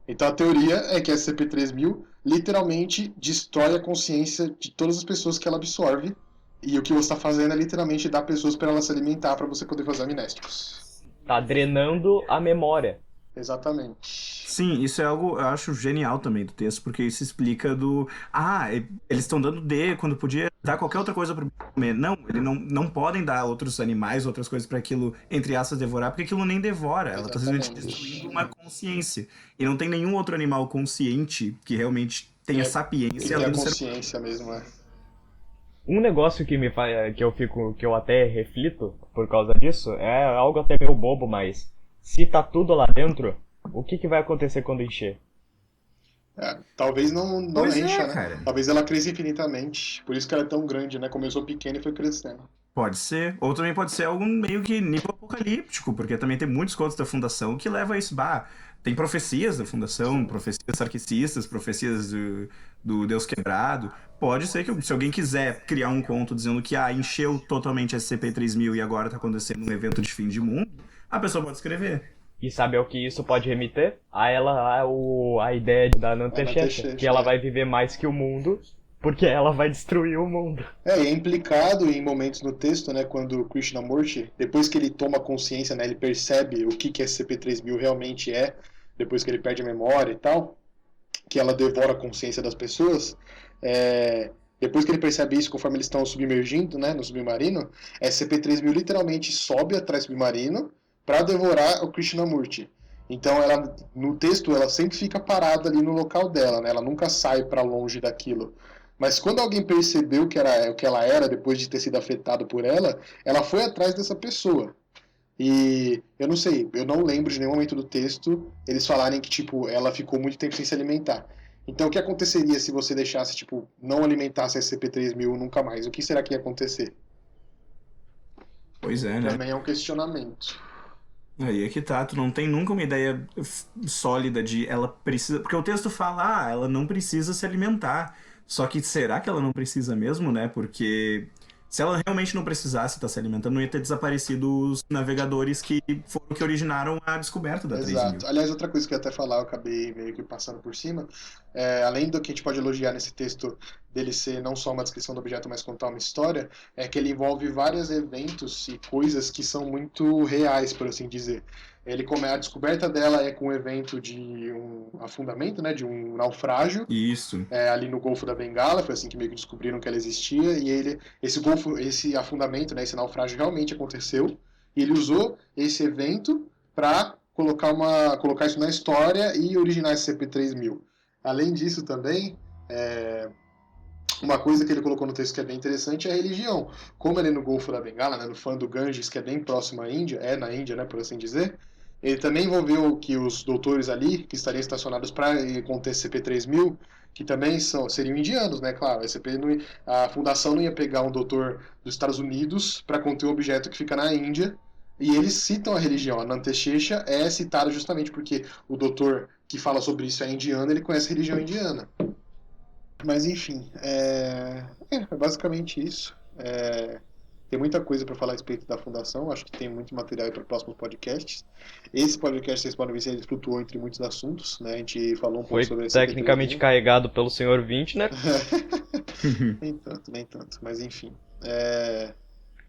Então a teoria é que a SCP-3000 literalmente destrói a consciência de todas as pessoas que ela absorve. E o que você está fazendo é literalmente dar pessoas para ela se alimentar para você poder fazer amnésticos. Tá drenando a memória. Exatamente. sim, isso é algo, eu acho genial também do texto, porque isso explica eles estão dando D quando podia dar qualquer outra coisa pro comer. Não, eles não podem dar outros animais, outras coisas para aquilo, entre aspas, devorar, porque aquilo nem devora, ela tá simplesmente Exatamente. destruindo uma consciência. E não tem nenhum outro animal consciente que realmente tenha E sapiência tem além a do ser consciência mesmo, Um negócio que me faz, que eu até reflito por causa disso, é algo até meio bobo, mas se tá tudo lá dentro, o que vai acontecer quando encher? Talvez não Pois encha, é, né? cara. Talvez ela cresça infinitamente. Por isso que ela é tão grande, né? Começou pequena e foi crescendo. Pode ser. Ou também pode ser algo meio que nível apocalíptico, porque também tem muitos contos da Fundação que levam a isso. Tem profecias da Fundação, profecias sarquicistas, profecias do Deus Quebrado. Pode ser que se alguém quiser criar um conto dizendo que encheu totalmente a SCP-3000 e agora tá acontecendo um evento de fim de mundo, a pessoa pode escrever. E sabe ao que isso pode remeter? A ideia da Nantecheta, que ela vai viver mais que o mundo, porque ela vai destruir o mundo. E é implicado em momentos no texto, né, quando o Krishnamurti, depois que ele toma consciência, né, ele percebe o que SCP-3000 realmente é, depois que ele perde a memória e tal, que ela devora a consciência das pessoas, depois que ele percebe isso, conforme eles estão submergindo, né, no submarino, SCP-3000 literalmente sobe atrás do submarino para devorar o Krishnamurti. Então, no texto, ela sempre fica parada ali no local dela, né? Ela nunca sai para longe daquilo. Mas quando alguém percebeu o que ela era, depois de ter sido afetado por ela foi atrás dessa pessoa. E eu não sei, eu não lembro de nenhum momento do texto eles falarem que, tipo, ela ficou muito tempo sem se alimentar. Então, o que aconteceria se você deixasse, tipo, não alimentasse a SCP-3000 nunca mais? O que será que ia acontecer? Pois é, né? Também é um questionamento. Aí é que tá, tu não tem nunca uma ideia sólida de ela precisa. Porque o texto fala, ela não precisa se alimentar. Só que será que ela não precisa mesmo, né? Porque se ela realmente não precisasse estar se alimentando, não ia ter desaparecido os navegadores que foram que originaram a descoberta da 3000. Exato. Aliás, outra coisa que eu ia até falar, eu acabei meio que passando por cima, além do que a gente pode elogiar nesse texto dele ser não só uma descrição do objeto, mas contar uma história, é que ele envolve vários eventos e coisas que são muito reais, por assim dizer. A descoberta dela é com um evento de um afundamento, né, de um naufrágio, Isso. ali no Golfo da Bengala, foi assim que meio que descobriram que ela existia, e esse afundamento, né, esse naufrágio realmente aconteceu, e ele usou esse evento para colocar isso na história e originar esse CP3000. Além disso também, uma coisa que ele colocou no texto que é bem interessante é a religião. Como ele é no Golfo da Bengala, né, no fã do Ganges, que é bem próximo à Índia, na Índia, né, por assim dizer, ele também envolveu que os doutores ali, que estariam estacionados para conter CP3000, que também seriam indianos, né, claro. A fundação não ia pegar um doutor dos Estados Unidos para conter um objeto que fica na Índia, e eles citam a religião. A Nanteshesha é citada justamente porque o doutor que fala sobre isso é indiano, ele conhece a religião indiana. Mas enfim, é basicamente isso. Tem muita coisa para falar a respeito da fundação, acho que tem muito material para próximos podcasts. Esse podcast, vocês podem ver se ele flutuou entre muitos assuntos, né? A gente falou um pouco Foi sobre esse tecnicamente carregado pelo Sr. Vintner. Nem tanto, mas enfim.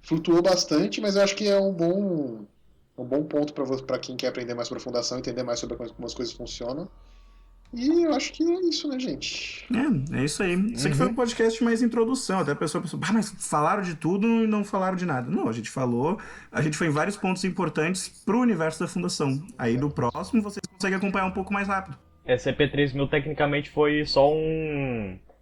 Flutuou bastante, mas eu acho que é um bom ponto para quem quer aprender mais sobre a fundação, entender mais sobre como as coisas funcionam. E eu acho que é isso, né, gente? É isso aí. Isso aqui foi um podcast mais introdução. Até a pessoa pensou, mas falaram de tudo e não falaram de nada. Não, a gente foi em vários pontos importantes pro universo da Fundação. Aí do próximo vocês conseguem acompanhar um pouco mais rápido. SCP-3000 tecnicamente foi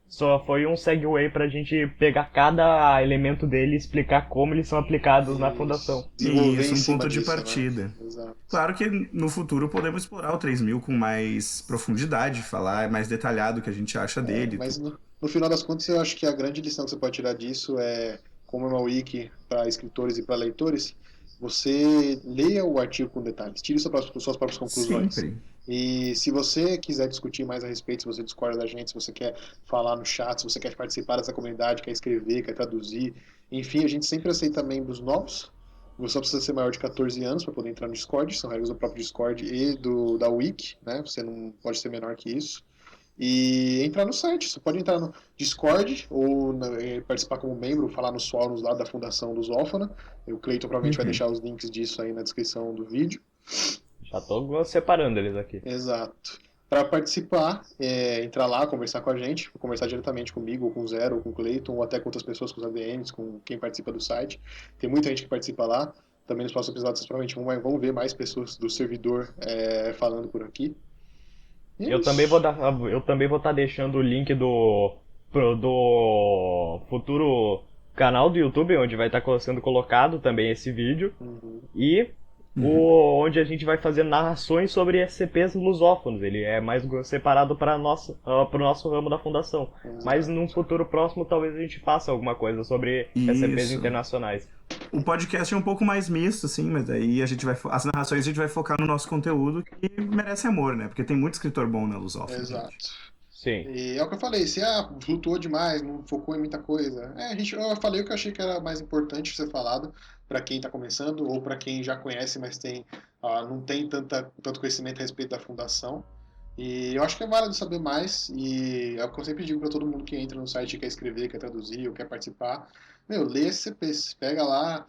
só foi um segue pra gente pegar cada elemento dele e explicar como eles são aplicados na fundação. Isso, um ponto de partida. Né? Exato. Claro que no futuro podemos explorar o 3000 com mais profundidade, falar mais detalhado o que a gente acha dele. Mas no final das contas, eu acho que a grande lição que você pode tirar disso é, como é uma wiki para escritores e para leitores, você leia o artigo com detalhes, tire suas próprias conclusões. Sempre. E se você quiser discutir mais a respeito, se você discorda da gente, se você quer falar no chat, se você quer participar dessa comunidade, quer escrever, quer traduzir, enfim, a gente sempre aceita membros novos. Você só precisa ser maior de 14 anos para poder entrar no Discord, são regras do próprio Discord e da Wiki, né? Você não pode ser menor que isso. E entrar no site, você pode entrar no Discord ou participar como membro, falar nos fóruns lá da Fundação Lusófona. O Cleiton provavelmente vai deixar os links disso aí na descrição do vídeo. Já tô separando eles aqui. Exato. Para participar, entrar lá, conversar com a gente, conversar diretamente comigo, ou com o Zero, ou com o Cleiton, ou até com outras pessoas, com os ADMs, com quem participa do site. Tem muita gente que participa lá. Também nos próximos episódios, vocês provavelmente vão ver mais pessoas do servidor falando por aqui. Eu também vou estar deixando o link do futuro canal do YouTube, onde vai estar sendo colocado também esse vídeo. E onde a gente vai fazer narrações sobre SCPs lusófonos. Ele é mais separado para o nosso ramo da fundação. Mas num futuro próximo talvez a gente faça alguma coisa sobre SCPs internacionais. O podcast é um pouco mais misto, assim, mas aí as narrações a gente vai focar no nosso conteúdo que merece amor, né? Porque tem muito escritor bom na lusófona. Exato. Sim. E é o que eu falei, se flutuou demais, não focou em muita coisa. Eu falei o que eu achei que era mais importante ser falado para quem está começando ou para quem já conhece, mas não tem tanto conhecimento a respeito da fundação. E eu acho que é válido saber mais, e é o que eu sempre digo para todo mundo que entra no site e quer escrever, quer traduzir ou quer participar. Lê SCPs, pega lá,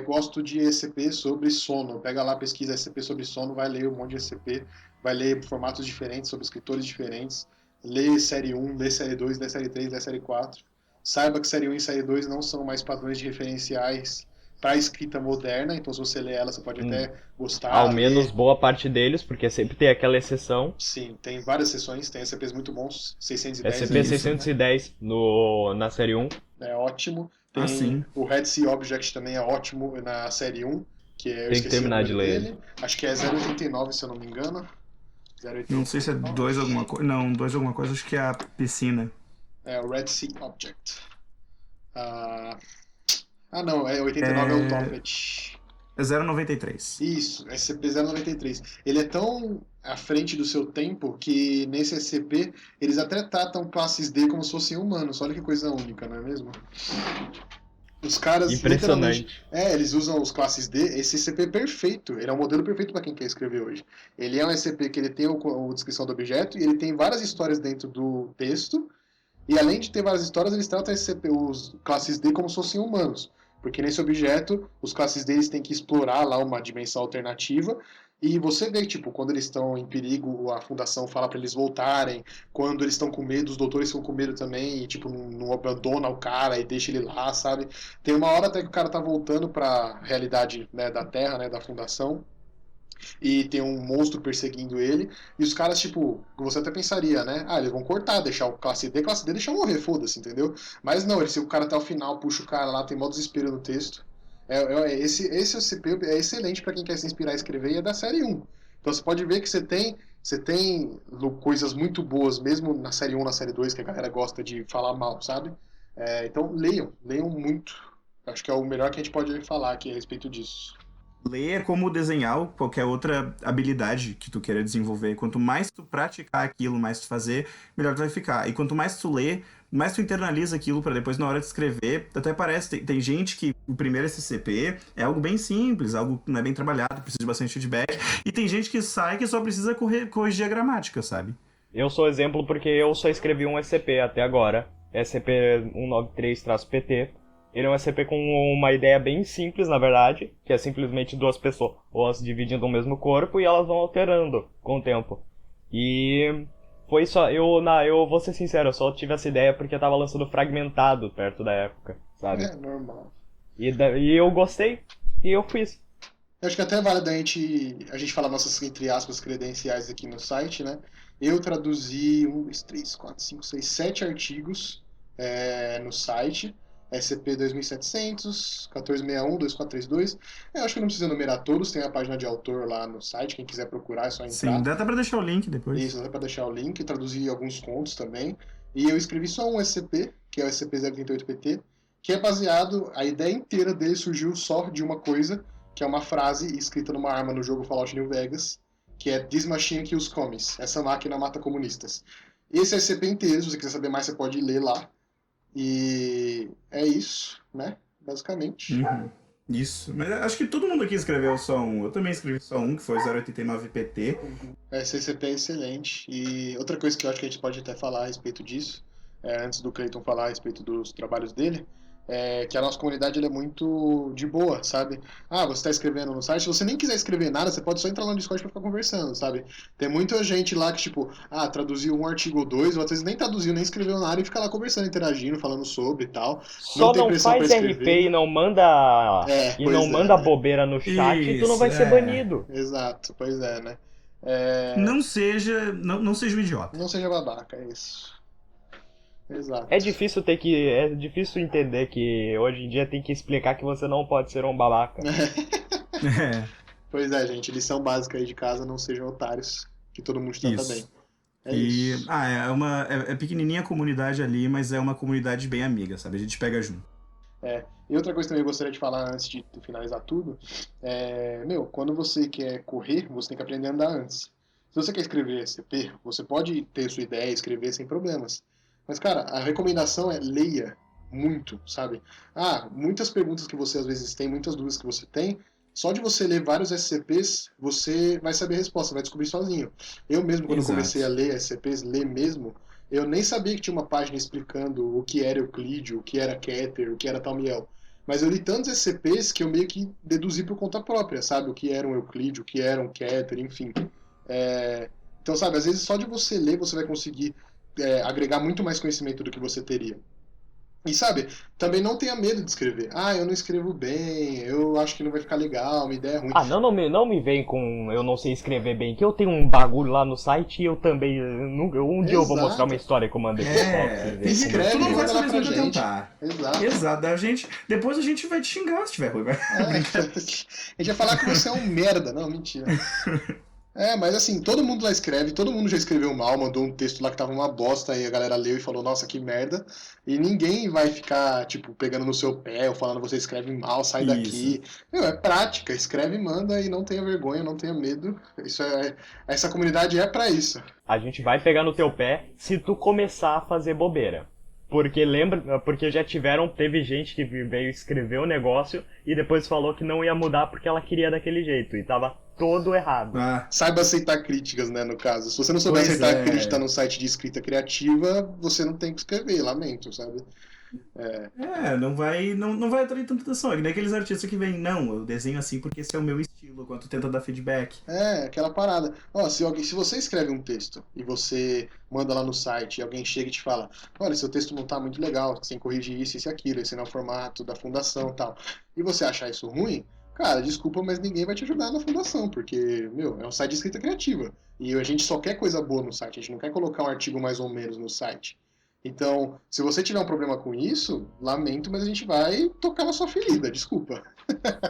gosto de SCP sobre sono, pega lá, pesquisa SCP sobre sono, vai ler um monte de SCP, vai ler formatos diferentes, sobre escritores diferentes, lê série 1, lê série 2, lê série 3, lê série 4. Saiba que série 1 e série 2 não são mais padrões de referenciais para a escrita moderna, então se você ler ela, você pode até gostar. Ao menos boa parte deles, porque sempre tem aquela exceção. Sim, tem várias sessões, tem SCPs muito bons, 610. SCP-610 na série 1. É ótimo. Tem o Red Sea Object também é ótimo na série 1. que é, eu Tem que esqueci o terminar de número ler dele. Acho que é 089, se eu não me engano. Não sei se é 089. 2 alguma coisa. Não, 2 alguma coisa, acho que é a piscina. É o Red Sea Object. Ah, não, 89 é o É, Topet. é 093. Isso, SCP-093. Ele é tão à frente do seu tempo que nesse SCP eles até tratam classes D como se fossem humanos. Olha que coisa única, não é mesmo? Os caras, literalmente, Impressionante. eles usam os classes D. Esse SCP é perfeito, ele é um modelo perfeito para quem quer escrever hoje. Ele é um SCP que ele tem a descrição do objeto e ele tem várias histórias dentro do texto. E além de ter várias histórias, eles tratam os classes D como se fossem humanos. Porque nesse objeto, os classes D eles têm que explorar lá uma dimensão alternativa. E você vê, tipo, quando eles estão em perigo, a fundação fala para eles voltarem. Quando eles estão com medo, os doutores ficam com medo também. E, tipo, não abandona o cara e deixa ele lá, sabe? Tem uma hora até que o cara tá voltando pra realidade, né, da Terra, né, da fundação e tem um monstro perseguindo ele, e os caras, tipo, você até pensaria, né? Ah, eles vão cortar, deixar o classe D deixar morrer, foda-se, entendeu? Mas não, ele o cara até o final, puxa o cara lá, tem mó desespero no texto. Esse OCP é excelente para quem quer se inspirar a escrever e é da série 1. Então você pode ver que você tem coisas muito boas, mesmo na série 1, na série 2, que a galera gosta de falar mal, sabe? Então leiam muito. Acho que é o melhor que a gente pode falar aqui a respeito disso. Ler é como desenhar qualquer outra habilidade que tu queira desenvolver. Quanto mais tu praticar aquilo, mais tu fazer, melhor tu vai ficar. E quanto mais tu lê, mais tu internaliza aquilo pra depois, na hora de escrever, até parece, tem gente que o primeiro SCP é algo bem simples, algo que não é bem trabalhado, precisa de bastante feedback. E tem gente que sai que só precisa corrigir a gramática, sabe? Eu sou exemplo porque eu só escrevi um SCP até agora, SCP-193-PT. Ele é um SCP com uma ideia bem simples, na verdade, que é simplesmente duas pessoas dividindo o mesmo corpo e elas vão alterando com o tempo. E foi só, eu vou ser sincero, eu só tive essa ideia porque eu tava lançando Fragmentado perto da época, sabe? É normal. E eu gostei e eu fiz. Eu acho que até vale a gente falar nossas, entre aspas, credenciais aqui no site, né? Eu traduzi 7 artigos no site, SCP 2700, 1461, 2432. Eu acho que não precisa numerar todos, tem a página de autor lá no site, quem quiser procurar é só Sim, entrar. dá até pra deixar o link depois. Isso, dá pra deixar o link, traduzi alguns contos também. E eu escrevi só um SCP, que é o SCP-038-PT, que é baseado, a ideia inteira dele surgiu só de uma coisa, que é uma frase escrita numa arma no jogo Fallout New Vegas, que é This machine kills commies. Essa máquina mata comunistas. Esse SCP inteiro, se você quiser saber mais, você pode ler lá. E é isso, né? Basicamente. Uhum. Isso. Mas acho que todo mundo aqui escreveu só um. Eu também escrevi só um, que foi 089PT. Esse SCP é excelente. E outra coisa que eu acho que a gente pode até falar a respeito disso, antes do Clayton falar a respeito dos trabalhos dele, é que a nossa comunidade ela é muito de boa, sabe? Ah, você está escrevendo no site, se você nem quiser escrever nada, você pode só entrar lá no Discord para ficar conversando, sabe? Tem muita gente lá que, tipo, traduziu um artigo ou dois, ou às vezes nem traduziu, nem escreveu nada e fica lá conversando, interagindo, falando sobre e tal. Só tem não pressão faz pra RP escrever. e não manda Né? bobeira no chat e tu não Isso, vai ser banido. Exato, pois é, né? Não seja um idiota. Não seja babaca, é isso. Exato. É difícil entender que hoje em dia tem que explicar que você não pode ser um babaca. É, Pois é, gente, lição básica aí de casa, não sejam otários, que todo mundo trata bem. isso. Isso. É pequenininha a comunidade ali, mas é uma comunidade bem amiga, sabe? A gente pega junto. E outra coisa também que eu gostaria de falar antes de finalizar tudo, quando você quer correr, você tem que aprender a andar antes. Se você quer escrever SCP, você pode ter sua ideia e escrever sem problemas. Mas, cara, a recomendação é leia muito, sabe? Muitas perguntas que você às vezes tem, muitas dúvidas que você tem, só de você ler vários SCPs, você vai saber a resposta, vai descobrir sozinho. Eu mesmo, quando Exato. comecei a ler SCPs, ler mesmo, eu nem sabia que tinha uma página explicando o que era Euclídeo, o que era Keter, o que era Talmiel. Mas eu li tantos SCPs que eu meio que deduzi por conta própria, sabe? O que era um Euclídeo, o que era um Keter, enfim. Então, sabe, às vezes só de você ler você vai conseguir agregar muito mais conhecimento do que você teria. E sabe, também não tenha medo de escrever. Ah, eu não escrevo bem, eu acho que não vai ficar legal, minha ideia é ruim. Ah, não me vem com eu não sei escrever bem, que eu tenho um bagulho lá no site e eu também. Um dia eu vou mostrar uma Exato. história que eu mandei pro Fox. É, E ver tem que, como eu tu Escreve não e vai manda lá saber se pra nunca gente. tentar. Exato. Exato, depois a gente vai te xingar se tiver ruim. A gente vai falar que você é um merda. Não, mentira. Mas assim, todo mundo lá escreve, todo mundo já escreveu mal, mandou um texto lá que tava uma bosta, aí a galera leu e falou, nossa, que merda. E ninguém vai ficar, tipo, pegando no seu pé ou falando, você escreve mal, sai Isso. daqui. Meu, é prática, escreve e manda e não tenha vergonha, não tenha medo. Essa comunidade é pra isso. A gente vai pegar no teu pé se tu começar a fazer bobeira. Porque teve gente que veio escrever o negócio e depois falou que não ia mudar porque ela queria daquele jeito e tava todo errado. Ah, Saiba aceitar críticas, né, no caso. Se você não souber pois aceitar é. crítica num site de escrita criativa, você não tem que escrever, lamento, sabe? Não vai atrair tanta atenção. É que nem aqueles artistas que vêm, não, eu desenho assim porque esse é o meu estilo, quando tu tenta dar feedback. Aquela parada. Ó, se você escreve um texto e você manda lá no site e alguém chega e te fala, olha, seu texto não tá muito legal, você tem que corrigir isso, isso e aquilo, esse não é o formato da fundação e tal. E você achar isso ruim, cara, desculpa, mas ninguém vai te ajudar na fundação, porque, meu, é um site de escrita criativa. E a gente só quer coisa boa no site, a gente não quer colocar um artigo mais ou menos no site. Então, se você tiver um problema com isso, lamento, mas a gente vai tocar na sua ferida, desculpa.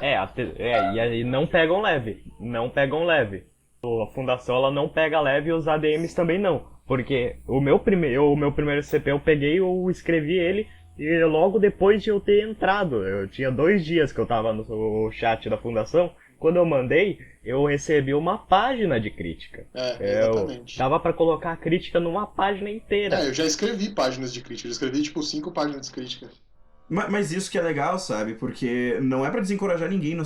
E aí não pegam leve. Não pegam leve. A fundação ela não pega leve e os ADMs também não. Porque o meu primeiro CP eu peguei, eu escrevi ele e logo depois de eu ter entrado. Eu tinha 2 dias que eu tava no chat da fundação. Quando eu mandei, eu recebi uma página de crítica. Exatamente. Dava pra colocar a crítica numa página inteira. Eu já escrevi páginas de crítica, eu já escrevi tipo 5 páginas de crítica. Mas isso que é legal, sabe? Porque não é pra desencorajar ninguém.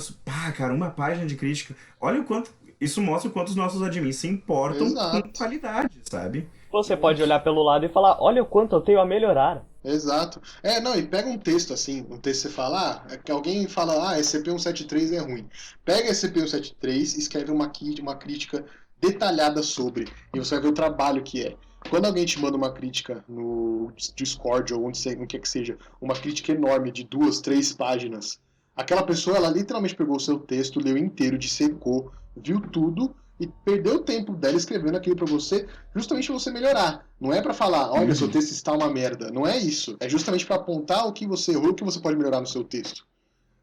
Cara, uma página de crítica. Olha o quanto. Isso mostra o quanto os nossos admins se importam Exato. com qualidade, sabe? Você pode olhar pelo lado e falar, olha o quanto eu tenho a melhorar. Exato. Não, e pega um texto assim, um texto que você fala, que alguém fala, SCP-173 é ruim. Pega SCP-173 e escreve uma crítica detalhada sobre, e você vai ver o trabalho que é. Quando alguém te manda uma crítica no Discord ou onde quer que seja, uma crítica enorme de 2, 3 páginas, aquela pessoa, ela literalmente pegou o seu texto, leu inteiro, dissecou, viu tudo e perdeu o tempo dela escrevendo aquilo pra você, justamente pra você melhorar. Não é pra falar, olha, seu texto está uma merda. Não é isso. É justamente pra apontar o que você errou, o que você pode melhorar no seu texto.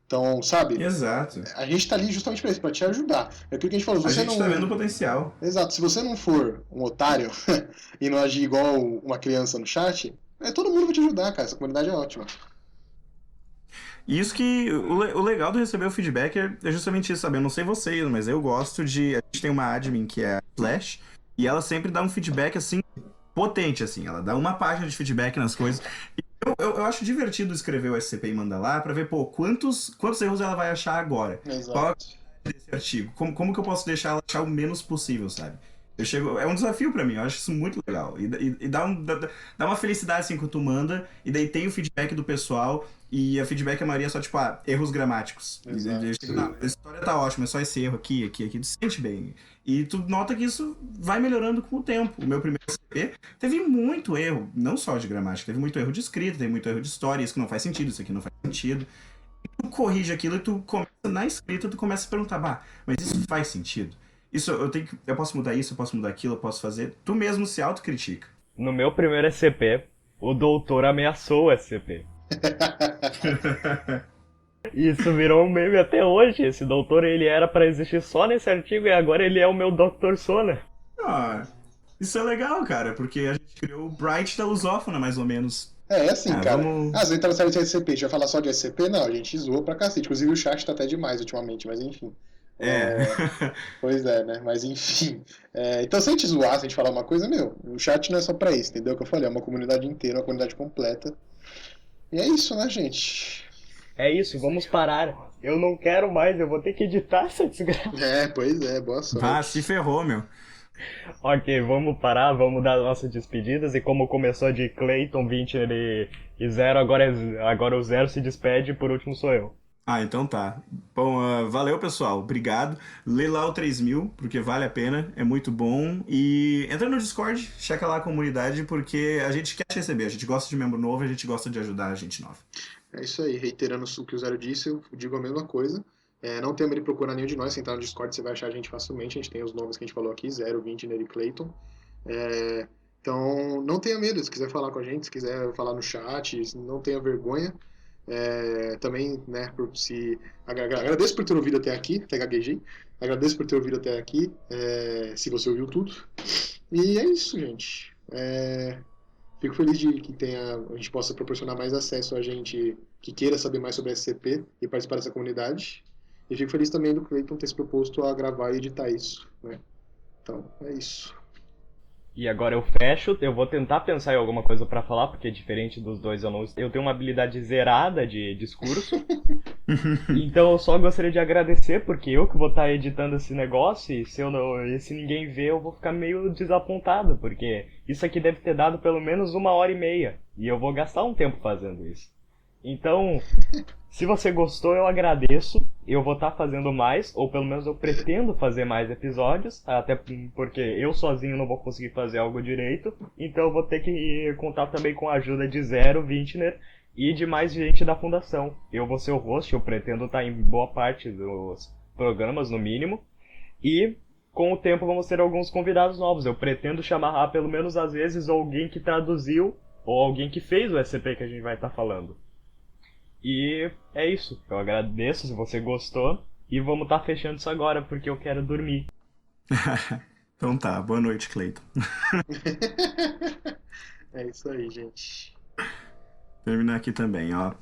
Então, sabe? Exato. A gente tá ali justamente pra isso, pra te ajudar. É aquilo que a gente falou. A gente tá vendo o potencial. Exato. Se você não for um otário e não agir igual uma criança no chat, todo mundo vai te ajudar, cara. Essa comunidade é ótima. E isso que o legal de receber o feedback é justamente isso, sabe? Eu não sei vocês, mas eu gosto de... A gente tem uma admin que é a Flash, e ela sempre dá um feedback, assim, potente, assim. Ela dá uma página de feedback nas coisas. E eu acho divertido escrever o SCP e mandar lá pra ver, quantos erros ela vai achar agora. Exato. Qual é desse artigo? Como que eu posso deixar ela achar o menos possível, sabe? É um desafio pra mim, eu acho isso muito legal. E dá uma felicidade assim quando tu manda, e daí tem o feedback do pessoal, e a feedback a maioria é só tipo, erros gramáticos. A história tá ótima, é só esse erro aqui, tu se sente bem. E tu nota que isso vai melhorando com o tempo. O meu primeiro CP teve muito erro, não só de gramática, teve muito erro de escrita, teve muito erro de história, isso que não faz sentido, isso aqui não faz sentido. E tu corrige aquilo e tu começa na escrita, tu começa a perguntar, mas isso faz sentido? Isso, eu posso mudar isso, eu posso mudar aquilo, eu posso fazer. Tu mesmo se autocritica. No meu primeiro SCP, o doutor ameaçou o SCP. Isso virou um meme até hoje. Esse doutor, ele era pra existir só nesse artigo e agora ele é o meu Dr. Sona. Isso é legal, cara, porque a gente criou o Bright da Lusófona, mais ou menos. Assim, cara. Você entra no site de SCP, a gente vai falar só de SCP? Não, a gente zoou pra cacete. Inclusive o chat tá até demais ultimamente, mas enfim. Pois é, né? Mas enfim. Então, se a gente zoar, se a gente falar uma coisa, o chat não é só pra isso, entendeu? O que eu falei, é uma comunidade inteira, uma comunidade completa. E é isso, né, gente? É isso, vamos parar. Eu não quero mais, eu vou ter que editar essa desgraça. Pois é, boa sorte. Se ferrou, meu. Ok, vamos parar, vamos dar nossas despedidas. E como começou de Clayton 20 e 0, agora o 0 se despede e por último sou eu. Ah, então tá. Bom, valeu, pessoal. Obrigado. Lê lá o 3000, porque vale a pena, é muito bom. E entra no Discord, checa lá a comunidade, porque a gente quer te receber. A gente gosta de membro novo, a gente gosta de ajudar a gente nova. É isso aí, reiterando o que o Zero disse, eu digo a mesma coisa. Não tem medo de procurar nenhum de nós, se entrar no Discord você vai achar a gente facilmente, a gente tem os nomes que a gente falou aqui, Zero, Vintner e Clayton. É, então, não tenha medo, se quiser falar com a gente, se quiser falar no chat, não tenha vergonha. Também, né, agradeço por ter ouvido até aqui, até gaguejei. Agradeço por ter ouvido até aqui, se você ouviu tudo. E é isso, gente. Fico feliz de que a gente possa proporcionar mais acesso a gente que queira saber mais sobre a SCP e participar dessa comunidade. E fico feliz também do Clayton ter se proposto a gravar e editar isso, né? Então, é isso. E agora eu fecho, eu vou tentar pensar em alguma coisa pra falar, porque diferente dos dois eu tenho uma habilidade zerada de discurso. Então eu só gostaria de agradecer, porque eu que vou estar editando esse negócio, e se ninguém ver, eu vou ficar meio desapontado, porque isso aqui deve ter dado pelo menos 1h30, e eu vou gastar um tempo fazendo isso. Então, se você gostou, eu agradeço. Eu vou estar fazendo mais, ou pelo menos eu pretendo fazer mais episódios, até porque eu sozinho não vou conseguir fazer algo direito. Então eu vou ter que contar também com a ajuda de Zero, Vintner e de mais gente da fundação. Eu vou ser o host, eu pretendo estar em boa parte dos programas, no mínimo. E com o tempo vamos ter alguns convidados novos. Eu pretendo chamar pelo menos às vezes alguém que traduziu ou alguém que fez o SCP que a gente vai estar falando. E é isso. Eu agradeço se você gostou. E vamos estar fechando isso agora, porque eu quero dormir. Então tá, boa noite, Cleiton. É isso aí, gente. Terminar aqui também, ó.